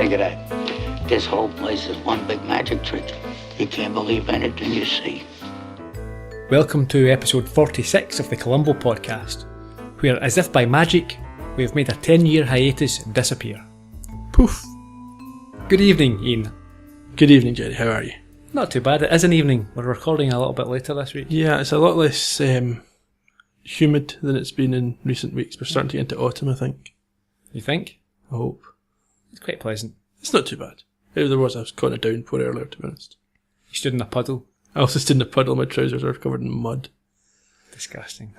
think of that? This whole place is one big magic trick. You can't believe anything you see. Welcome to episode 46 of the Columbo podcast, where, as if by magic, we have made a 10-year hiatus disappear. Poof. Good evening, Ian. Good evening, Gerry. How are you? Not too bad. It is an evening. We're recording a little bit later this week. Yeah, it's a lot less humid than it's been in recent weeks. We're starting to get into autumn, I think. You think? I hope. It's quite pleasant. It's not too bad. If there was, I was caught in a downpour earlier, to be honest. You stood in a puddle. I also stood in a puddle. My trousers are covered in mud. Disgusting.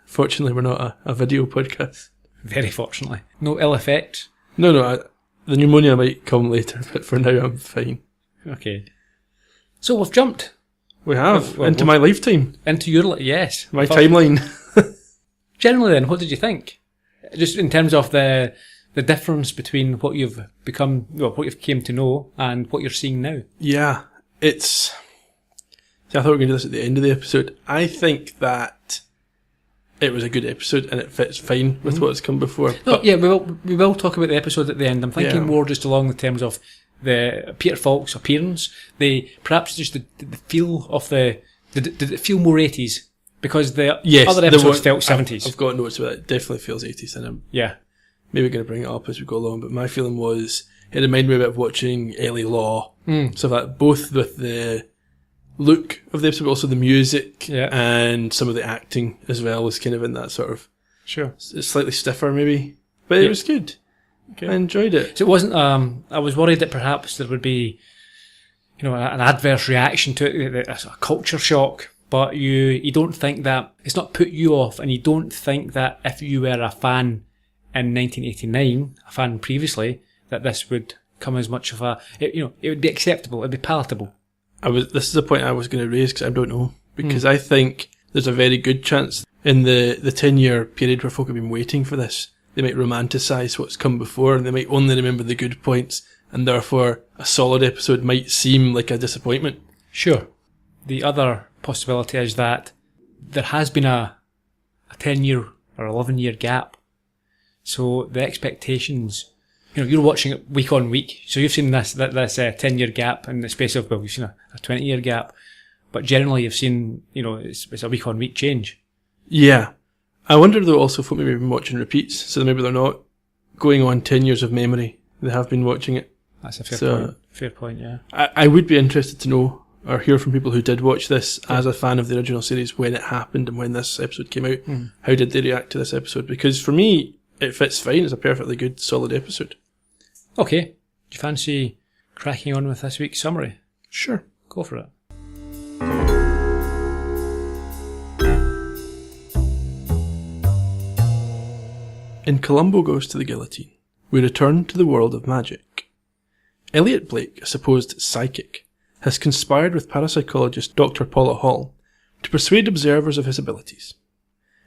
Fortunately, we're not a video podcast. Very fortunately. No ill effects. No, the pneumonia might come later, but for now I'm fine. Okay. So we've jumped. We have, into my lifetime. Into your, yes. My timeline. Generally then, what did you think? Just in terms of the difference between what you've become, well, what you've came to know and what you're seeing now. Yeah, it's... See, I thought we were going to do this at the end of the episode. I think that it was a good episode and it fits fine with what's come before. No, yeah, we will talk about the episode at the end. I'm thinking more just along the terms of the Peter Falk's appearance. Perhaps just the feel of did it feel more 80s? Because the other episodes felt 70s. I've got notes about it. It definitely feels 80s, and I'm maybe going to bring it up as we go along, but my feeling was it reminded me a bit of watching Ellie Law. So that both with the look of the episode, but also the music and some of the acting as well was kind of in that sort of slightly stiffer maybe, but it was good. Okay. I enjoyed it. So it wasn't. I was worried that perhaps there would be, an adverse reaction to it, a culture shock. But you don't think that it's not put you off, and you don't think that if you were a fan in 1989, a fan previously, that this would come as much of it would be acceptable, it'd be palatable. This is a point I was going to raise because I don't know, because I think there's a very good chance in the 10-year period where folk have been waiting for this, they might romanticise what's come before, and they might only remember the good points, and therefore a solid episode might seem like a disappointment. Sure. The other possibility is that there has been a 10-year or 11-year gap. So the expectations, you're watching it week on week. So you've seen this 10-year gap in the space of, you've seen a 20-year gap. But generally you've seen, it's a week on week change. Yeah. I wonder though also if maybe been watching repeats. So maybe they're not going on 10 years of memory. They have been watching it. That's a fair point. Fair point, yeah. I would be interested to know or hear from people who did watch this as a fan of the original series when it happened and when this episode came out. How did they react to this episode? Because for me, it fits fine. It's a perfectly good, solid episode. Okay. Do you fancy cracking on with this week's summary? Sure. Go for it. In Columbo Goes to the Guillotine, we return to the world of magic. Elliott Blake, a supposed psychic, has conspired with parapsychologist Dr. Paula Hall to persuade observers of his abilities.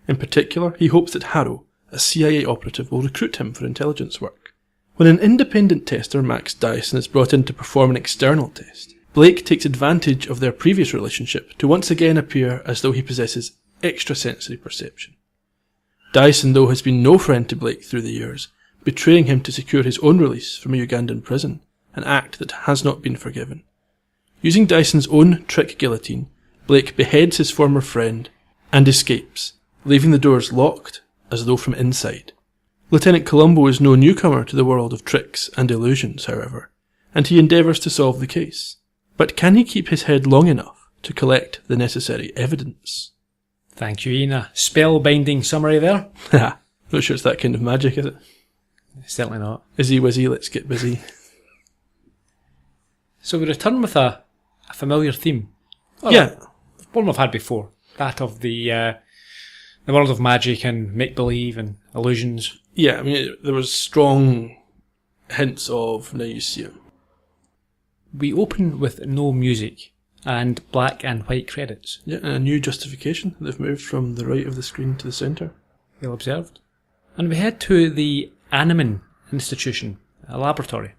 In particular, he hopes that Harrow, a CIA operative, will recruit him for intelligence work. When an independent tester, Max Dyson, is brought in to perform an external test, Blake takes advantage of their previous relationship to once again appear as though he possesses extrasensory perception. Dyson, though, has been no friend to Blake through the years, betraying him to secure his own release from a Ugandan prison, an act that has not been forgiven. Using Dyson's own trick guillotine, Blake beheads his former friend and escapes, leaving the doors locked as though from inside. Lieutenant Columbo is no newcomer to the world of tricks and illusions, however, and he endeavours to solve the case. But can he keep his head long enough to collect the necessary evidence? Thank you, Ian. A spellbinding summary there. Not sure it's that kind of magic, is it? Certainly not. Izzy wizzy, let's get busy. So we return with a familiar theme. One we've had before. That of the world of magic and make-believe and illusions. Yeah, I mean, there was strong hints of now you see it. We open with no music and black and white credits. Yeah, and a new justification. They've moved from the right of the screen to the centre. Well observed. And we head to the Animan Institution, a laboratory.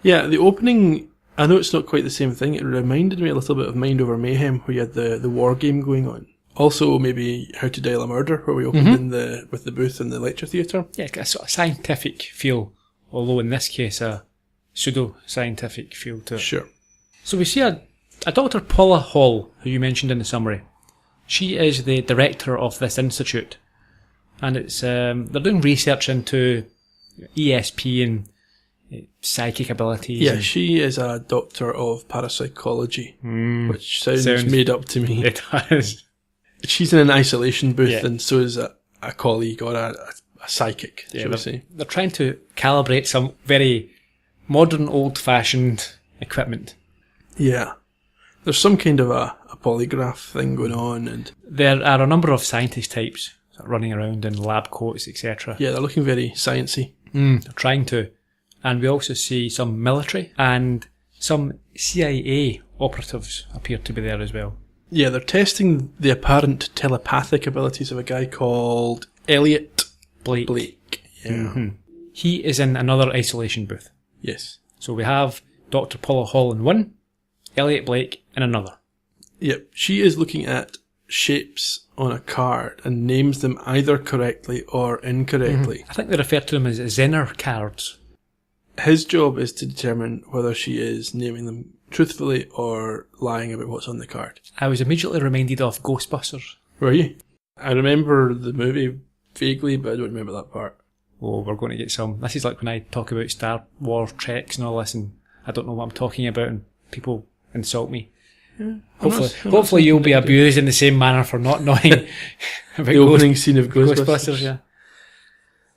Yeah, the opening, I know it's not quite the same thing. It reminded me a little bit of Mind Over Mayhem, where you had the war game going on. Also, maybe How to Dial a Murder, where we opened with the booth in the lecture theatre. Yeah, a sort of scientific feel, although in this case a pseudo-scientific feel to it. Sure. So we see a Dr. Paula Hall, who you mentioned in the summary. She is the director of this institute, and it's they're doing research into ESP and psychic abilities. Yeah, she is a doctor of parapsychology, which sounds made up to me. It does. She's in an isolation booth, Yeah. and so is a colleague or a psychic, shall we they're, say. they're trying to calibrate some very modern, old-fashioned equipment. Yeah. There's some kind of a polygraph thing going on, and There are a number of scientist types running around in lab coats, etc. yeah, they're looking very sciencey. They're trying to. And we also see some military and some CIA operatives appear to be there as well. Yeah, they're testing the apparent telepathic abilities of a guy called Elliott Blake. Yeah. He is in another isolation booth. Yes. So we have Dr. Paula Hall in one, Elliott Blake in another. Yep. She is looking at shapes on a card and names them either correctly or incorrectly. I think they refer to them as Zener cards. His job is to determine whether she is naming them truthfully or lying about what's on the card. I was immediately reminded of Ghostbusters. Were you? I remember the movie vaguely, but I don't remember that part. Oh, we're going to get some. This is like when I talk about Star Wars treks and all this, and I don't know what I'm talking about, and people insult me. Yeah, Hopefully you'll be abused in the same manner for not knowing about the opening scene of Ghostbusters. Yeah.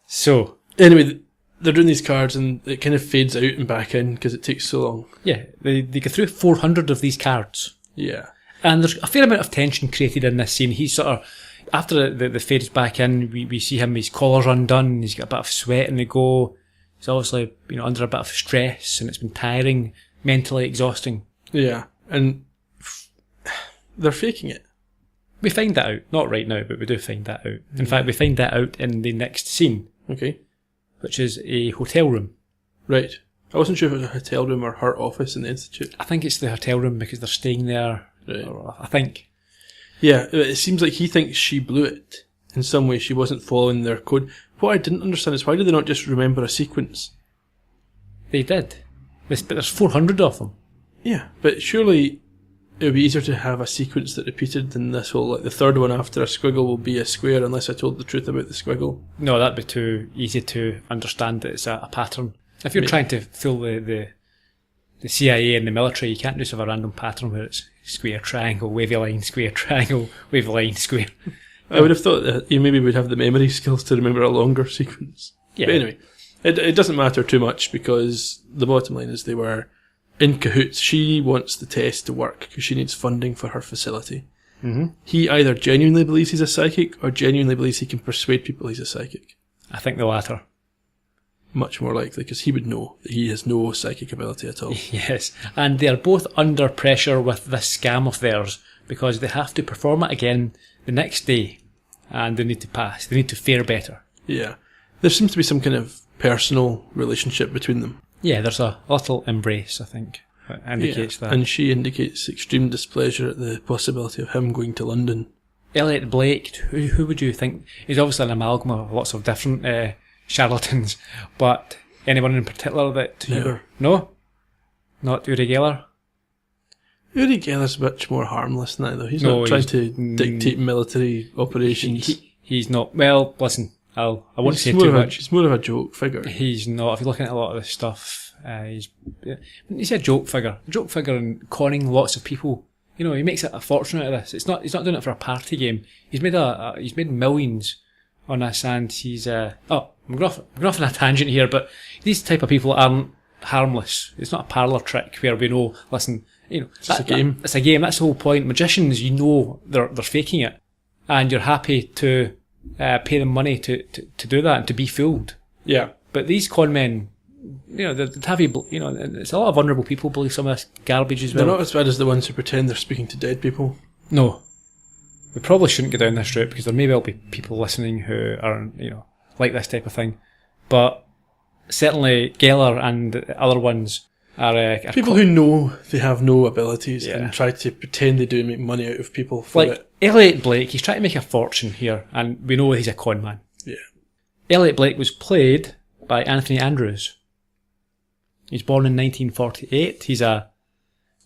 So, Anyway, they're doing these cards and it kind of fades out and back in because it takes so long. yeah, they go through 400 of these cards. Yeah. And there's a fair amount of tension created in this scene. He's sort of, after the fades back in, we see him, his collar's undone, he's got a bit of sweat in the go. He's obviously, under a bit of stress, and it's been tiring, mentally exhausting. Yeah. And they're faking it. We find that out. Not right now, but we do find that out. In fact, we find that out in the next scene, Okay. which is a hotel room. Right. I wasn't sure if it was a hotel room or her office in the Institute. I think it's the hotel room because they're staying there. Right. I think. Yeah, it seems like he thinks she blew it. In some way, she wasn't following their code. What I didn't understand is why did they not just remember a sequence? They did. But there's 400 of them. Yeah, but surely it would be easier to have a sequence that repeated than this whole, like the third one after a squiggle will be a square unless I told the truth about the squiggle. No, that'd be too easy to understand that it's a pattern. If you're trying to fool the CIA and the military, you can't just have a random pattern where it's square, triangle, wavy line, square, triangle, wavy line, square. I would have thought that you maybe would have the memory skills to remember a longer sequence. Yeah. But anyway, it doesn't matter too much because the bottom line is they were in cahoots. She wants the test to work because she needs funding for her facility. Mm-hmm. He either genuinely believes he's a psychic or genuinely believes he can persuade people he's a psychic. I think the latter. Much more likely because he would know that he has no psychic ability at all. Yes, and they are both under pressure with this scam of theirs because they have to perform it again the next day and they need to pass. They need to fare better. Yeah. There seems to be some kind of personal relationship between them. Yeah, there's a little embrace, I think, that indicates that. And she indicates extreme displeasure at the possibility of him going to London. Elliott Blake, who would you think? He's obviously an amalgam of lots of different charlatans, but anyone in particular that you were... No? Not Uri Geller? Uri Geller's much more harmless than that, though. He's No, not trying he's- to dictate military operations. He's not... Well, listen, I won't say more too of much. He's more of a joke figure. He's not. If you're looking at a lot of this stuff, he's a joke figure. A joke figure and conning lots of people. He makes a fortune out of this. He's not doing it for a party game. He's made millions on this, and he's I'm going off on a tangent here, but these type of people aren't harmless. It's not a parlour trick where we know. Listen, It's a game. It's a game. That's the whole point. Magicians, they're faking it, and you're happy to pay them money to do that and to be fooled. Yeah. But these con men, it's a lot of vulnerable people believe some of this garbage as well. They're not as bad as the ones who pretend they're speaking to dead people. No. We probably shouldn't go down this route because there may well be people listening who are, like this type of thing. But certainly Geller and other ones are People who know they have no abilities and try to pretend they do and make money out of people for like it. Elliott Blake, he's trying to make a fortune here, and we know he's a con man. Yeah. Elliott Blake was played by Anthony Andrews. He's born in 1948. He's a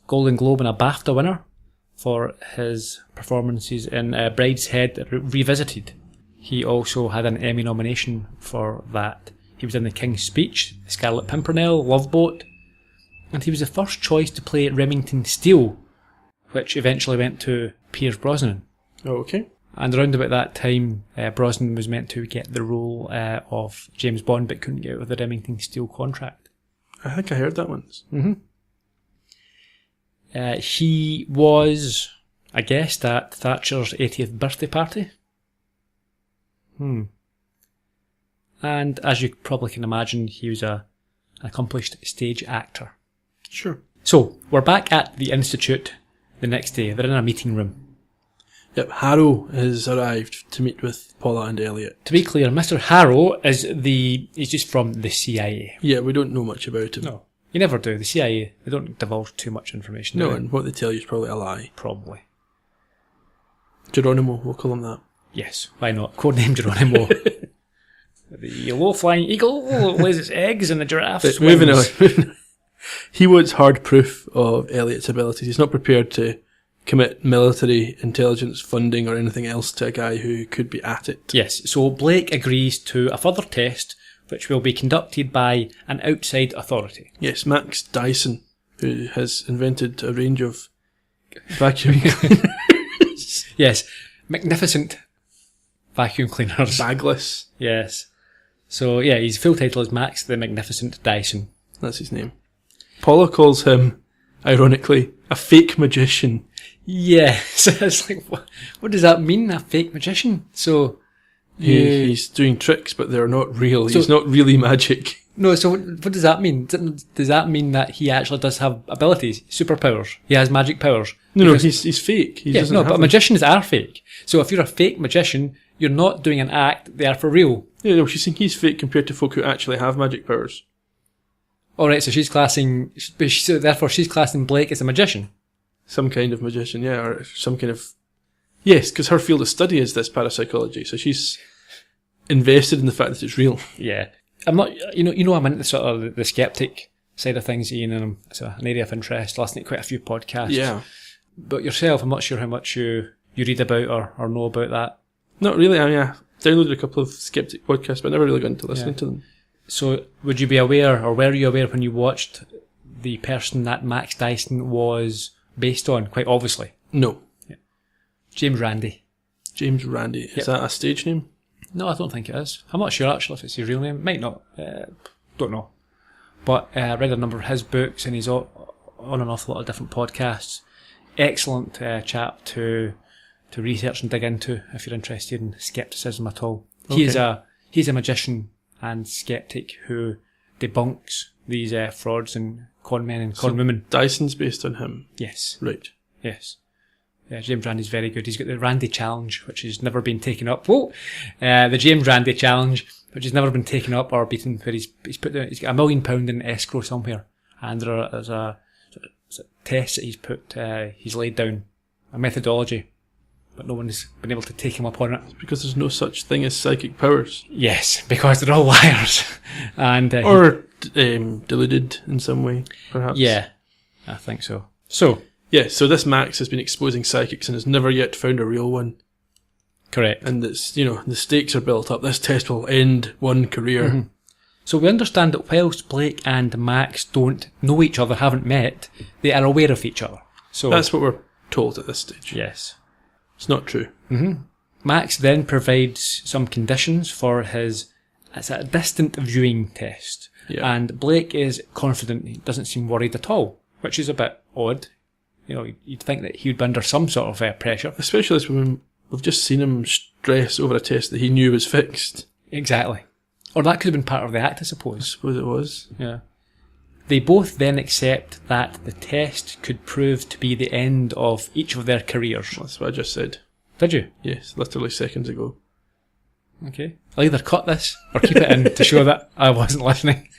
Golden Globe and a BAFTA winner for his performances in Brideshead Revisited. He also had an Emmy nomination for that. He was in The King's Speech, The Scarlet Pimpernel, Love Boat, and he was the first choice to play Remington Steele, which eventually went to Pierce Brosnan. Oh, okay. And around about that time, Brosnan was meant to get the role of James Bond, but couldn't get out of the Remington Steele contract. I think I heard that once. Mm-hmm. He was a guest at Thatcher's 80th birthday party. And as you probably can imagine, he was an accomplished stage actor. Sure. So, we're back at the Institute the next day. They're in a meeting room. Yep, Harrow has arrived to meet with Paula and Elliott. To be clear, Mr. Harrow he's just from the CIA. Yeah, we don't know much about him. No, you never do. The CIA, they don't divulge too much information. No, and what they tell you is probably a lie. Probably. Geronimo, we'll call him that. Yes, why not? Codename Geronimo. The low-flying eagle lays its eggs in the giraffe swims. Moving on. He wants hard proof of Elliott's abilities. He's not prepared to commit military intelligence funding or anything else to a guy who could be at it. Yes, so Blake agrees to a further test which will be conducted by an outside authority. Yes, Max Dyson, who has invented a range of vacuum cleaners. Yes, magnificent vacuum cleaners. Bagless. Yes. So, yeah, his full title is Max the Magnificent Dyson. That's his name. Paula calls him, ironically, a fake magician. Yeah, so it's like, what does that mean, a fake magician? So, He's doing tricks, but they're not real. He's not really magic. No, so what does that mean? Does that mean that he actually does have abilities, superpowers? He has magic powers? No, he's fake. But magicians are fake. So if you're a fake magician, you're not doing an act, they are for real. Yeah, no, she's saying he's fake compared to folk who actually have magic powers. Alright, so therefore she's classing Blake as a magician. Some kind of magician, yeah, or some kind of... Yes, because her field of study is this parapsychology, so she's invested in the fact that it's real. Yeah. I'm not, I'm into sort of the skeptic side of things, Ian, and it's an area of interest. Listening to quite a few podcasts. Yeah. But yourself, I'm not sure how much you read about or know about that. Not really, I mean, I downloaded a couple of skeptic podcasts, but I never really got into listening to them. So, would you be aware, or were you aware when you watched the person that Max Dyson was based on, quite obviously? No. Yeah. James Randi. James Randi. Is that a stage name? No, I don't think it is. I'm not sure actually if it's his real name. Might not. Don't know. But I read a number of his books and he's on an awful lot of different podcasts. Excellent chap to research and dig into if you're interested in skepticism at all. Okay. He's a magician and skeptic who debunks these frauds and con men and con women. Dyson's based on him? Yes. Right. Yes. Yeah, James Randi's very good. He's got the Randy Challenge, which has never been taken up. The James Randi Challenge, which has never been taken up or beaten, where he's got £1 million in escrow somewhere, and there's a test that he's laid down, a methodology, but no one's been able to take him up on it. It's because there's no such thing as psychic powers. Yes, because they're all liars, and deluded in some way, perhaps. Yeah, I think so. So this Max has been exposing psychics and has never yet found a real one. Correct. And it's, the stakes are built up. This test will end one career. Mm-hmm. So we understand that whilst Blake and Max don't know each other, haven't met, they are aware of each other. So that's what we're told at this stage. Yes. It's not true. Mm-hmm. Max then provides some conditions for it's a distant viewing test. Yeah. And Blake is confident, he doesn't seem worried at all, which is a bit odd. You'd think that he would be under some sort of pressure. Especially when we've just seen him stress over a test that he knew was fixed. Exactly. Or that could have been part of the act, I suppose. I suppose it was. Yeah. They both then accept that the test could prove to be the end of each of their careers. That's what I just said. Did you? Yes, literally seconds ago. Okay. I'll either cut this or keep it in to show that I wasn't listening.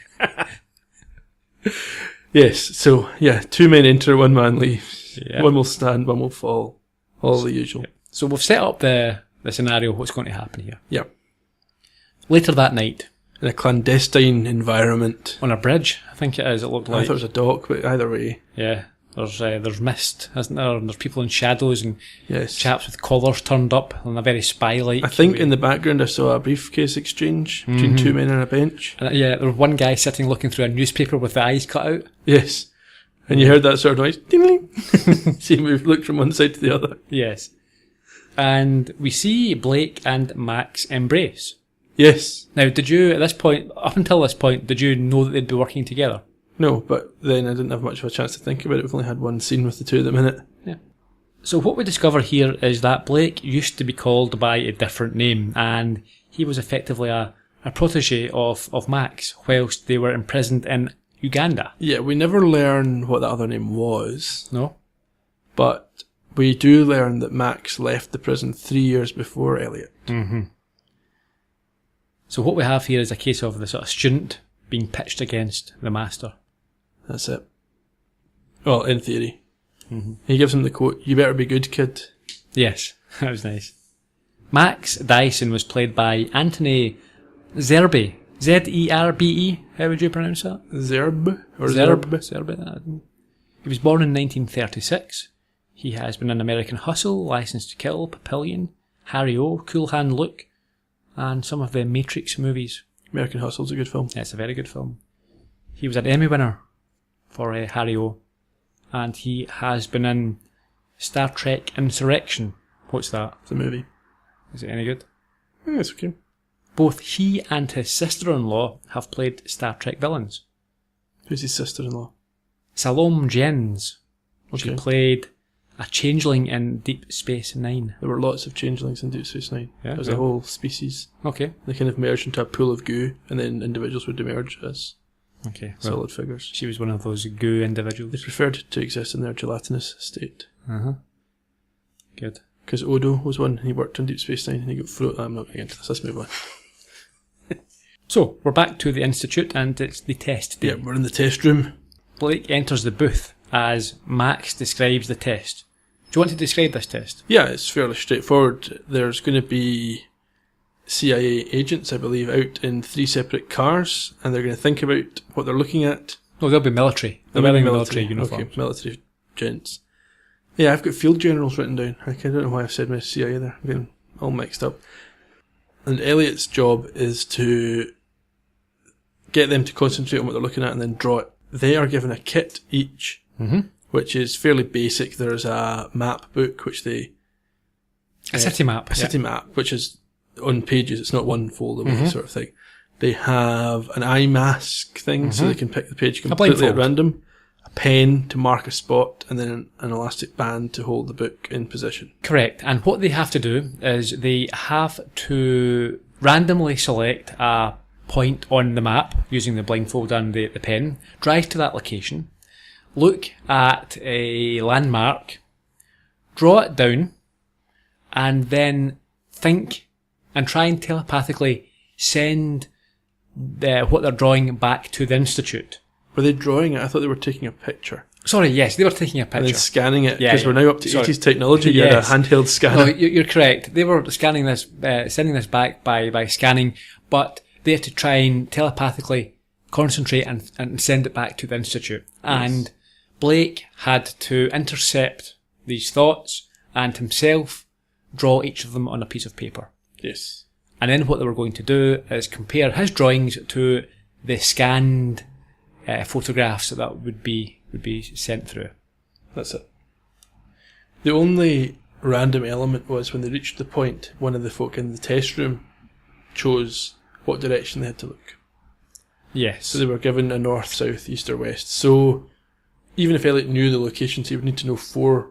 Yes, so, 2 men enter, 1 man leaves. Yeah. 1 will stand, 1 will fall. All the usual. Yeah. So we've set up the scenario, what's going to happen here. Yeah. Later that night. in a clandestine environment. On a bridge, I think it is. It looked I like. thought it was a dock, but either way. Yeah. There's mist, isn't there? And there's people in shadows and Yes. chaps with collars turned up on a very spy-like. I think way. in the background I saw a briefcase exchange between two men on a bench. And, yeah, there was one guy sitting looking through a newspaper with the eyes cut out. Yes. And you heard that sort of noise. Ding-ling. See him look from one side to the other. Yes. And we see Blake and Max embrace. Yes. Now, did you, at this point, up until this point, did you know that they'd be working together? No, but then I didn't have much of a chance to think about it. We've only had one scene with the two of them in it. Yeah. So what we discover here is that Blake used to be called by a different name, and he was effectively a protege of Max whilst they were imprisoned in Uganda. Yeah, we never learn what that other name was, No? but we do learn that Max left the prison 3 years before Elliott. Mm-hmm. So what we have here is a case of the sort of student being pitched against the master. That's it. Well, in theory. Mm-hmm. He gives him the quote, "You better be good, kid." Yes, that was nice. Max Dyson was played by Anthony Zerbe. Zerbe. How would you pronounce that? Zerb? Or Zerbe. He was born in 1936. He has been in American Hustle, License to Kill, Papillion, Harry O, Cool Hand Luke, and some of the Matrix movies. American Hustle's a good film. Yeah, it's a very good film. He was an Emmy winner for Harry O, and he has been in Star Trek Insurrection. What's that? It's a movie. Is it any good? Yeah, it's okay. Both he and his sister-in-law have played Star Trek villains. Who's his sister-in-law? Salome Jens. She Okay. played a changeling in Deep Space Nine. There were lots of changelings in Deep Space Nine. Yeah, There's yeah. a whole species. Okay. They kind of merged into a pool of goo, and then individuals would emerge as Okay. solid figures. She was one of those goo They individuals. preferred to exist in their gelatinous state. Uh-huh. Good. Because Odo was one, and he worked on Deep Space Nine, and he got I'm not going to get into this, let's move on. So, we're back to the Institute, and it's the test day. Yeah, we're in the test room. Blake enters the booth as Max describes the test. Do you want to describe this test? Yeah, it's fairly straightforward. There's going to be CIA agents, I believe, out in 3 separate cars, and they're going to think about what they're looking at. No, they'll be military. They're wearing military uniforms. Okay, military gents. Yeah, I've got field generals written down. I don't know why I've said my CIA there. I'm getting all mixed up. And Elliott's job is to get them to concentrate on what they're looking at and then draw it. They are given a kit each, which is fairly basic. There's a map book, which they... A city map. A city map, which is on pages. It's not one foldable sort of thing. They have an eye mask thing, so they can pick the page completely at random. A pen to mark a spot, and then an elastic band to hold the book in position. Correct. And what they have to do is they have to randomly select a point on the map using the blindfold and the pen, drive to that location, look at a landmark, draw it down, and then think and try and telepathically send what they're drawing back to the Institute. Were they drawing it? I thought they were taking a picture. Sorry, yes, they were taking a And picture. then scanning it, Yeah, because yeah. we're now up to Sorry. 80s technology. You Yes. had a handheld scanner. No, you're correct. They were scanning this, sending this back by scanning, but they had to try and telepathically concentrate and send it back to the Institute. Yes. And Blake had to intercept these thoughts and himself draw each of them on a piece of paper. Yes. And then what they were going to do is compare his drawings to the scanned photographs that would be sent through. That's it. The only random element was when they reached the point, one of the folk in the test room chose what direction they had to look. Yes. So they were given a north, south, east or west. So even if Elliott knew the locations, he would need to know 4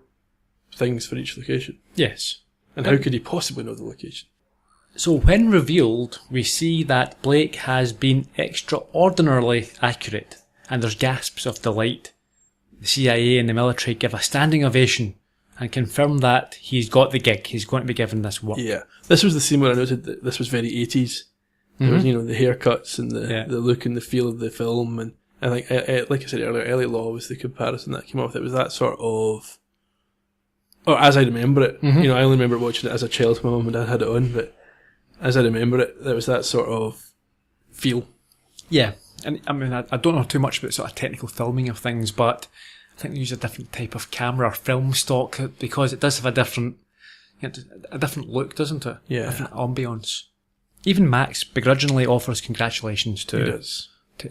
things for each location. Yes. And how could he possibly know the location? So when revealed, we see that Blake has been extraordinarily accurate, and there's gasps of delight. The CIA and the military give a standing ovation and confirm that he's got the gig. He's going to be given this work. Yeah. This was the scene where I noted that this was very 80s. There was, the haircuts and the look and the feel of the film. And I think, like I said earlier, Elliott Law was the comparison that came up with. It was that sort of... Or as I remember it. I only remember watching it as a child. My mum and dad had it on, but as I remember it, there was that sort of feel. Yeah, and I mean, I don't know too much about sort of technical filming of things, but I think they use a different type of camera or film stock because it does have a different look, doesn't it? Yeah. Different ambience. Even Max begrudgingly offers congratulations to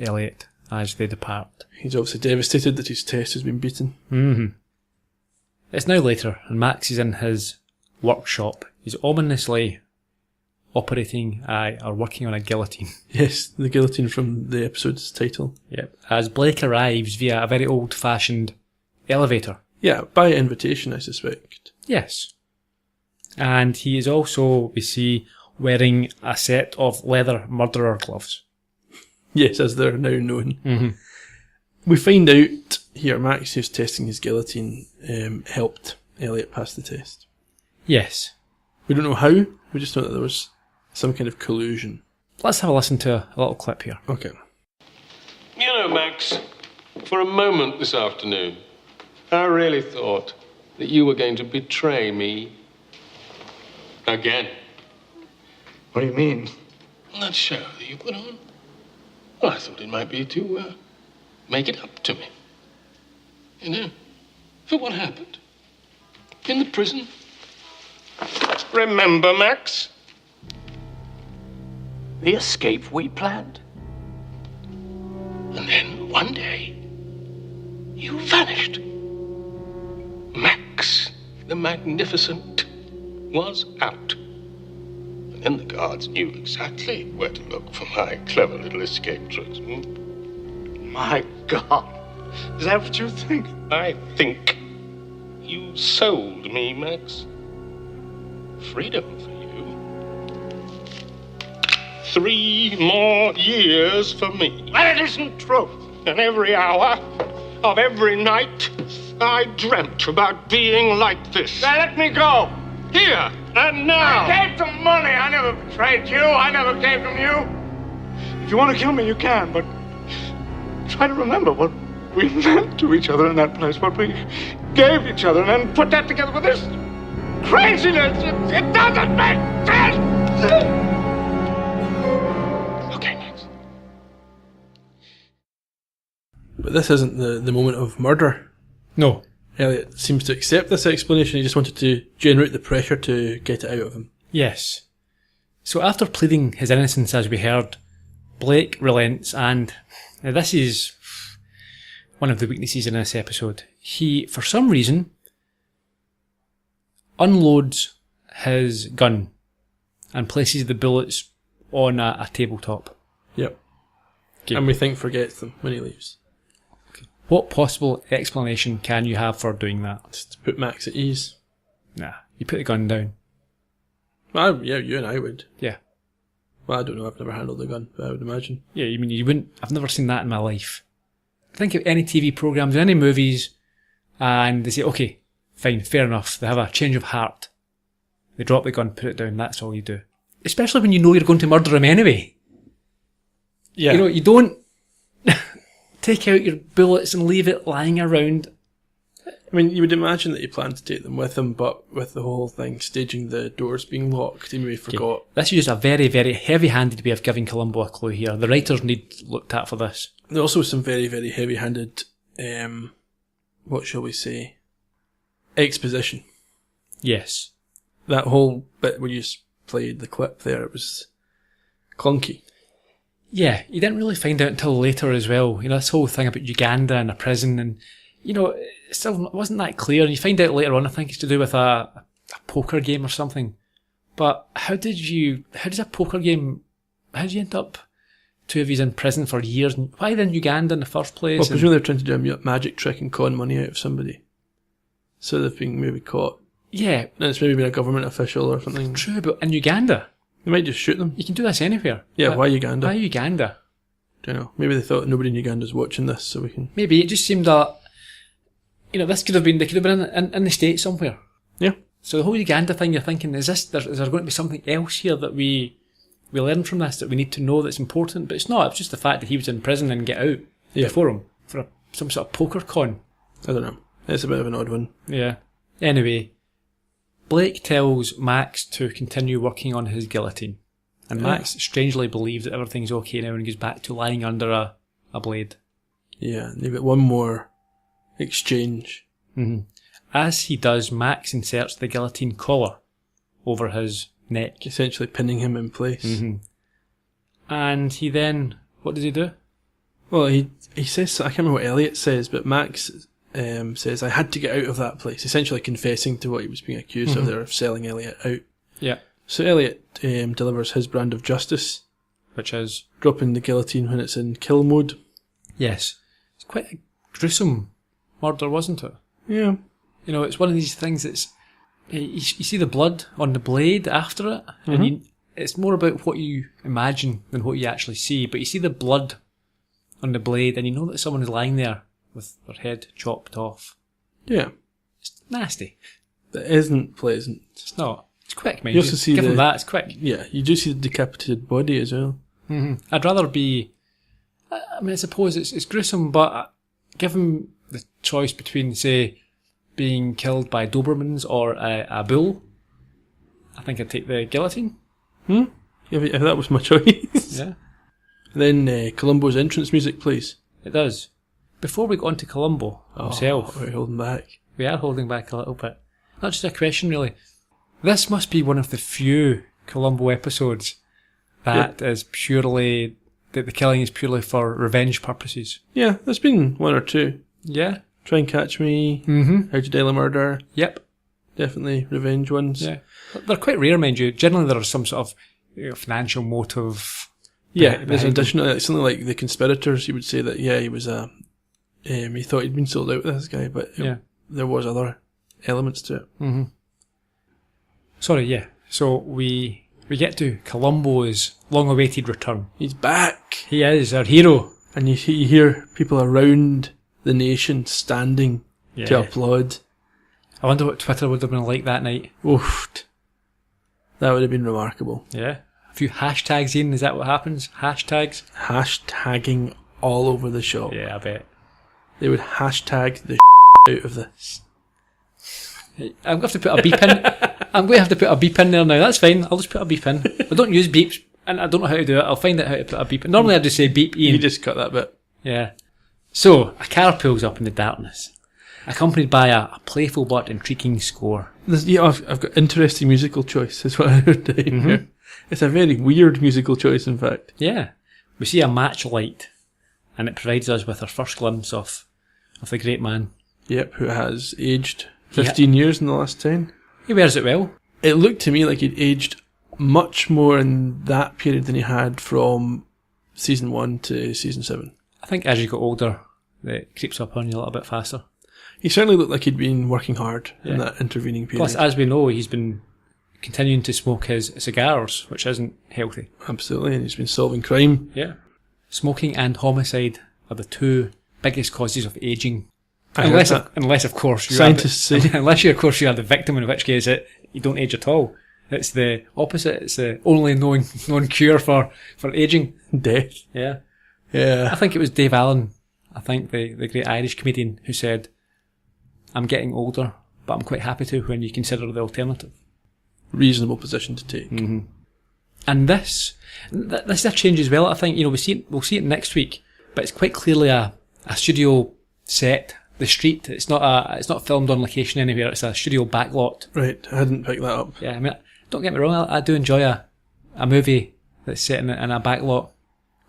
Elliott as they depart. He's obviously devastated that his test has been beaten. Mm-hmm. It's now later, and Max is in his workshop. He's ominously operating or working on a guillotine. Yes, the guillotine from the episode's title. Yep. As Blake arrives via a very old-fashioned elevator. Yeah, by invitation, I suspect. Yes. And he is also, we see, wearing a set of leather murderer gloves. Yes, as they're now known. Mm-hmm. We find out here Max, who's testing his guillotine, helped Elliott pass the test. Yes. We don't know how, we just know that there was some kind of collusion. Let's have a listen to a little clip here. Okay. You know, Max, for a moment this afternoon, I really thought that you were going to betray me. Again. What do you mean? That show that you put on. Well, I thought it might be to make it up to me. You know, for what happened. In the prison. Remember, Max? The escape we planned. And then one day, you vanished. Max, the Magnificent, was out. And then the guards knew exactly where to look for my clever little escape tricks. My God. Is that what you think? I think you sold me, Max. Freedom for you. 3 more years for me. That isn't true. And every hour of every night, I dreamt about being like this. Now let me go. Here and now. I gave some money. I never betrayed you. I never gave them you. If you want to kill me, you can, but try to remember what we meant to each other in that place, what we gave each other, and then put that together with this craziness. It doesn't make sense. Okay, Max. But this isn't the moment of murder. No. Elliott seems to accept this explanation. He just wanted to generate the pressure to get it out of him. Yes. So after pleading his innocence, as we heard, Blake relents, and now this is one of the weaknesses in this episode. He, for some reason, unloads his gun and places the bullets on a tabletop. Yep. Okay. And we think forgets them when he leaves. What possible explanation can you have for doing that? Just to put Max at ease. Nah, you put the gun down. Well, yeah, you and I would. Yeah. Well, I don't know, I've never handled a gun, but I would imagine. Yeah, you mean you wouldn't? I've never seen that in my life. Think of any TV programs, any movies, and they say, okay, fine, fair enough. They have a change of heart. They drop the gun, put it down. That's all you do. Especially when you know you're going to murder him anyway. Yeah. You know, you don't take out your bullets and leave it lying around. I mean, you would imagine that he planned to take them with him, but with the whole thing, staging the doors being locked, he maybe forgot. Okay. This is just a very, very heavy-handed way of giving Columbo a clue here. The writers need looked at for this. There are also some very, very heavy-handed, what shall we say, exposition. Yes. That whole bit where you played the clip there, it was clunky. Yeah, you didn't really find out until later as well. You know, this whole thing about Uganda and a prison, and, you know, it still wasn't that clear. And you find out later on, I think it's to do with a poker game or something. But how does a poker game, how did you end up, two of you in prison for years? And why then Uganda in the first place? Well, presumably they're trying to do a magic trick and con money out of somebody. So they've been maybe caught. Yeah. And it's maybe been a government official or something. True, but in Uganda, they might just shoot them. you can do this anywhere. Yeah, But why Uganda? Why Uganda? Don't know. Maybe they thought nobody in Uganda's watching this, so we can... Maybe it just seemed that, you know, they could have been in the States somewhere. Yeah. So the whole Uganda thing, you're thinking, is there going to be something else here that we learn from this that we need to know that's important? But it's not. It's just the fact that he was in prison and get out before him for some sort of poker con. I don't know. It's a bit of an odd one. Yeah. Anyway, Blake tells Max to continue working on his guillotine. And Max strangely believes that everything's okay now and goes back to lying under a blade. Yeah, and they've got one more exchange. Mm-hmm. As he does, Max inserts the guillotine collar over his neck. Essentially pinning him in place. Mm-hmm. And he then, what does he do? Well, he says, I can't remember what Elliott says, but Max says, I had to get out of that place, essentially confessing to what he was being accused of there, of selling Elliott out. Yeah. So Elliott delivers his brand of justice, Which is? dropping the guillotine when it's in kill mode. Yes. It's quite a gruesome murder, wasn't it? Yeah. You know, it's one of these things that's... You see the blood on the blade after it, and it's more about what you imagine than what you actually see, but you see the blood on the blade, and you know that someone is lying there with their head chopped off. Yeah. It's nasty. That isn't pleasant. It's not. It's quick, man. You also see Give them that, it's quick. Yeah, you do see the decapitated body as well. Mm-hmm. I'd rather be... I mean, I suppose it's gruesome, but given the choice between, say, being killed by Dobermans or a bull, I think I'd take the guillotine. If that was my choice. Yeah. Then Columbo's entrance music plays. It does. Before we go on to Columbo himself, We're holding back. we are holding back a little bit. Not just a question, really. This must be one of the few Columbo episodes that is purely... that the killing is purely for revenge purposes. Yeah, there's been one or two. Yeah. Try and Catch Me, Mm-hmm. How to Dial a Murder, Yep. definitely revenge ones. Yeah. They're quite rare, mind you. Generally, there is some sort of financial motive. Yeah, behind there's them. additional, something like The Conspirators, you would say that, he was he thought he'd been sold out with this guy, but there was other elements to it. Mm-hmm. Sorry, yeah. So we get to Columbo's long-awaited return. He's back! He is our hero. And you hear people around the nation standing to Yeah. applaud. I wonder what Twitter would have been like that night. Oof. That would have been remarkable. Yeah. A few hashtags in, is that what happens? Hashtags? Hashtagging all over the shop. Yeah, I bet. They would hashtag the out of this. I'm going to have to put a beep in. I'm going to have to put a beep in there now. That's fine. I'll just put a beep in. I don't use beeps, and I don't know how to do it. I'll find out how to put a beep in. Normally I just say beep Ian. You just cut that bit. Yeah. So, a car pulls up in the darkness, accompanied by a playful but intriguing score. I've got interesting musical choice, is what I would do here. It's a very weird musical choice, in fact. Yeah. We see a match light, and it provides us with our first glimpse of the great man. Yep, who has aged 15 years in the last 10. He wears it well. It looked to me like he'd aged much more in that period than he had from season 1 to season 7. I think as you get older, it creeps up on you a little bit faster. He certainly looked like he'd been working hard in Yeah. that intervening period. Plus, as we know, he's been continuing to smoke his cigars, which isn't healthy. Absolutely, and he's been solving crime. Yeah. Smoking and homicide are the two biggest causes of aging. I heard Unless, that. unless of course, you Scientists are say. unless of course you are the victim, in which case you don't age at all. It's the opposite. It's the only known cure for aging. Death. Yeah. I Yeah. think it was Dave Allen, I think the great Irish comedian, who said, "I'm getting older, but I'm quite happy to when you consider the alternative." Reasonable position to take. And this is a change as well. I think, we'll see it next week, but it's quite clearly a studio set. The street. It's not filmed on location anywhere. It's a studio backlot. Right, I hadn't picked that up. Yeah, I mean, don't get me wrong. I do enjoy a movie that's set in a backlot.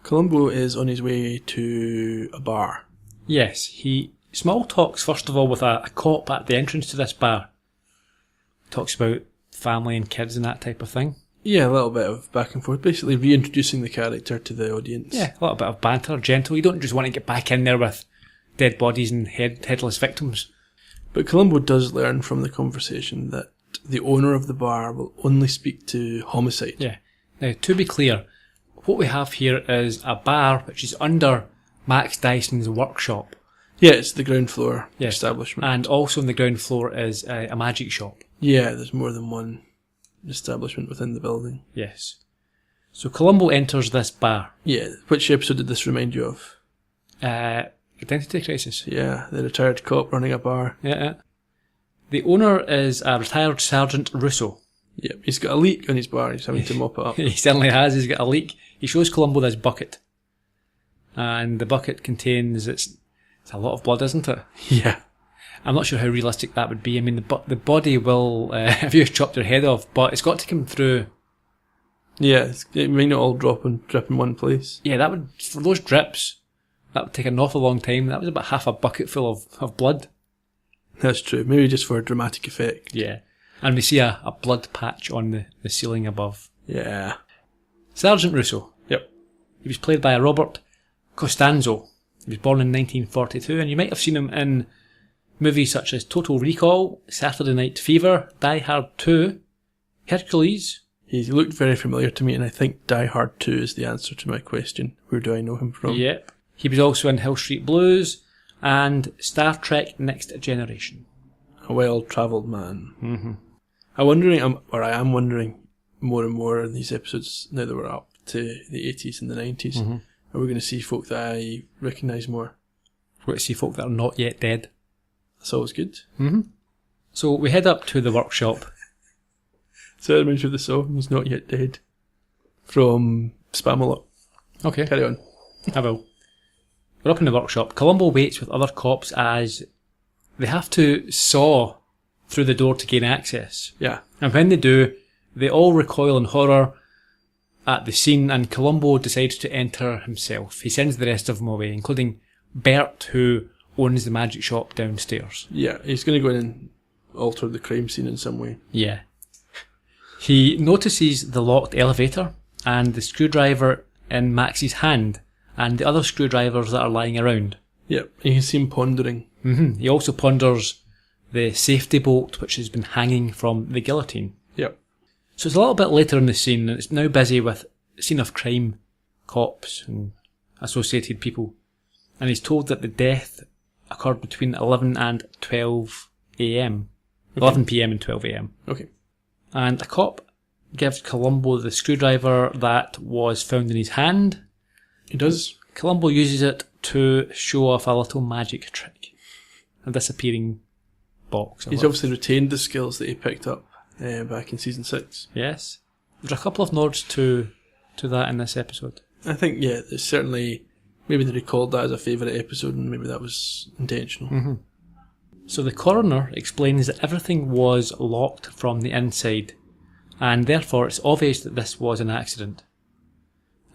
Columbo is on his way to a bar. Yes, he small talks first of all with a cop at the entrance to this bar. Talks about family and kids and that type of thing. Yeah, a little bit of back and forth, basically reintroducing the character to the audience. Yeah, a little bit of banter, gentle. You don't just want to get back in there with dead bodies and headless victims. But Columbo does learn from the conversation that the owner of the bar will only speak to homicide. Yeah. Now, to be clear, what we have here is a bar which is under Max Dyson's workshop. Yeah, it's the ground floor Yes. establishment. And also on the ground floor is a magic shop. Yeah, there's more than one establishment within the building. Yes. So Columbo enters this bar. Yeah, which episode did this remind you of? Identity crisis. Yeah, the retired cop running a bar. Yeah. The owner is a retired Sergeant Russo. Yep, he's got a leak on his bar, he's having to mop it up. He certainly has. He's got a leak. He shows Columbo this bucket. And the bucket contains, it's a lot of blood, isn't it? Yeah. I'm not sure how realistic that would be. I mean, the body will, if you chopped your head off, but it's got to come through. Yeah, it may not all drip in one place. Yeah, that would, for those drips, that would take an awful long time. That was about half a bucket full of blood. That's true. Maybe just for dramatic effect. Yeah. And we see a blood patch on the ceiling above. Yeah. Sergeant Russo. Yep. He was played by Robert Costanzo. He was born in 1942, and you might have seen him in movies such as Total Recall, Saturday Night Fever, Die Hard 2, Hercules. He looked very familiar to me, and I think Die Hard 2 is the answer to my question. Where do I know him from? Yep. He was also in Hill Street Blues and Star Trek Next Generation. A well-travelled man. Mm-hmm. I am wondering more and more in these episodes, now that we're up to the 80s and the 90s, are we going to see folk that I recognise more? We're going to see folk that are not yet dead. That's always good. Mm-hmm. So we head up to the workshop. So that reminds me of the song, He's Not Yet Dead, from Spamalot. Okay. Carry on. I will. We're up in the workshop. Columbo waits with other cops as they have to saw through the door to gain access. Yeah. And when they do, they all recoil in horror at the scene, and Columbo decides to enter himself. He sends the rest of them away, including Bert, who owns the magic shop downstairs. Yeah, he's going to go in and alter the crime scene in some way. Yeah. He notices the locked elevator and the screwdriver in Max's hand and the other screwdrivers that are lying around. Yep, you can see him pondering. Mm-hmm. He also ponders the safety bolt which has been hanging from the guillotine. Yep. So it's a little bit later in the scene, and it's now busy with scene of crime, cops and associated people. And he's told that the death occurred between 11 and 12 a.m. Okay. 11 p.m. and 12 a.m. Okay. And a cop gives Columbo the screwdriver that was found in his hand. He does. Columbo uses it to show off a little magic trick. A disappearing box. He's obviously retained the skills that he picked up back in season 6. Yes. There's a couple of nods to that in this episode. I think, yeah, there's certainly... Maybe they recalled that as a favourite episode, and maybe that was intentional. Mm-hmm. So the coroner explains that everything was locked from the inside, and therefore it's obvious that this was an accident.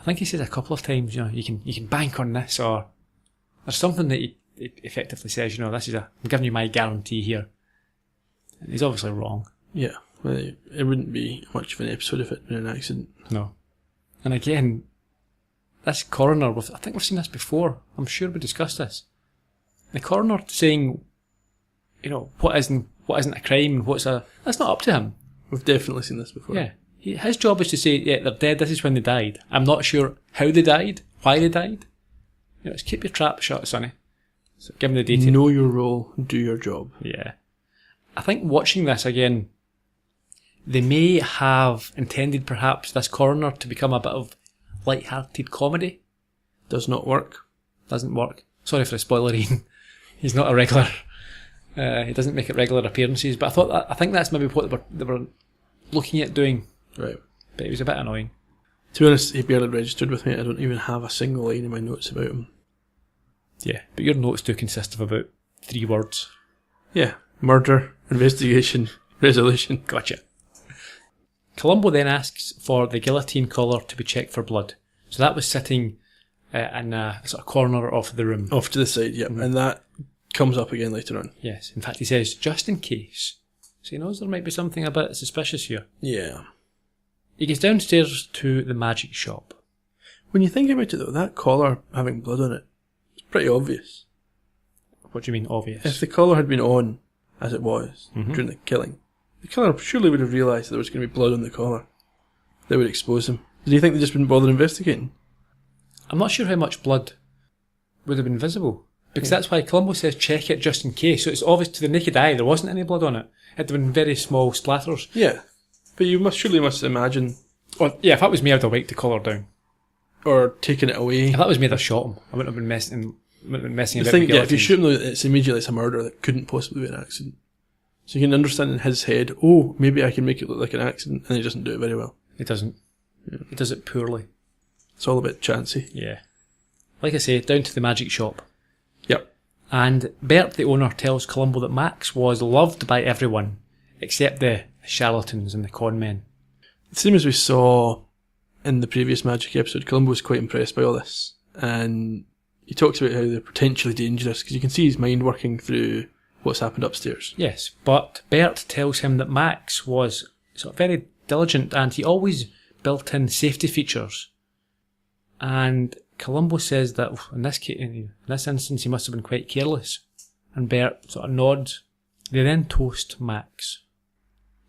I think he says a couple of times, you can bank on this, or there's something that he effectively says, this is I'm giving you my guarantee here. And he's obviously wrong. Yeah, well, it wouldn't be much of an episode if it had been an accident. No. And again, this coroner, I think we've seen this before. I'm sure we discussed this. The coroner saying, what isn't a crime and that's not up to him. We've definitely seen this before. Yeah. His job is to say, yeah, they're dead, this is when they died. I'm not sure how they died, why they died. Just keep your trap shut, sonny. So give him the detail. Know your role, do your job. Yeah. I think watching this again, they may have intended perhaps this coroner to become a bit of light-hearted comedy. Does not work. Doesn't work. Sorry for the spoiler, Ian. He's not a regular. He doesn't make it regular appearances, but I think that's maybe what they were looking at doing. Right. But it was a bit annoying. To be honest, he barely registered with me. I don't even have a single line in my notes about him. Yeah, but your notes do consist of about 3 words. Yeah. Murder, investigation, resolution. Gotcha. Columbo then asks for the guillotine collar to be checked for blood. So that was sitting in a sort of corner of the room. Off to the side, yeah. Mm-hmm. And that comes up again later on. Yes. In fact, he says, just in case. So he knows there might be something a bit suspicious here. Yeah. He gets downstairs to the magic shop. When you think about it though, that collar having blood on it, it's pretty obvious. What do you mean, obvious? If the collar had been on, as it was, during the killing, the killer surely would have realised there was going to be blood on the collar. That would expose him. Did you think they just wouldn't bother investigating? I'm not sure how much blood would have been visible. Because that's why Columbo says check it just in case. So it's obvious to the naked eye there wasn't any blood on it. It had been very small splatters. Yeah. But you surely must imagine... Well, yeah, if that was me, I'd have wiped the collar down. Or taken it away. If that was me, I'd have shot him. I wouldn't have been messing about the thing, yeah, if you shoot him, it's immediately a murder that couldn't possibly be an accident. So you can understand in his head, oh, maybe I can make it look like an accident, and he doesn't do it very well. He doesn't. Yeah. He does it poorly. It's all a bit chancy. Yeah. Like I say, down to the magic shop. Yep. And Bert, the owner, tells Columbo that Max was loved by everyone, except the charlatans and the con men. The same as we saw in the previous Magic episode, Columbo was quite impressed by all this. And he talks about how they're potentially dangerous, because you can see his mind working through what's happened upstairs. Yes, but Bert tells him that Max was sort of very diligent and he always built in safety features. And Columbo says that in this instance he must have been quite careless. And Bert sort of nods. They then toast Max.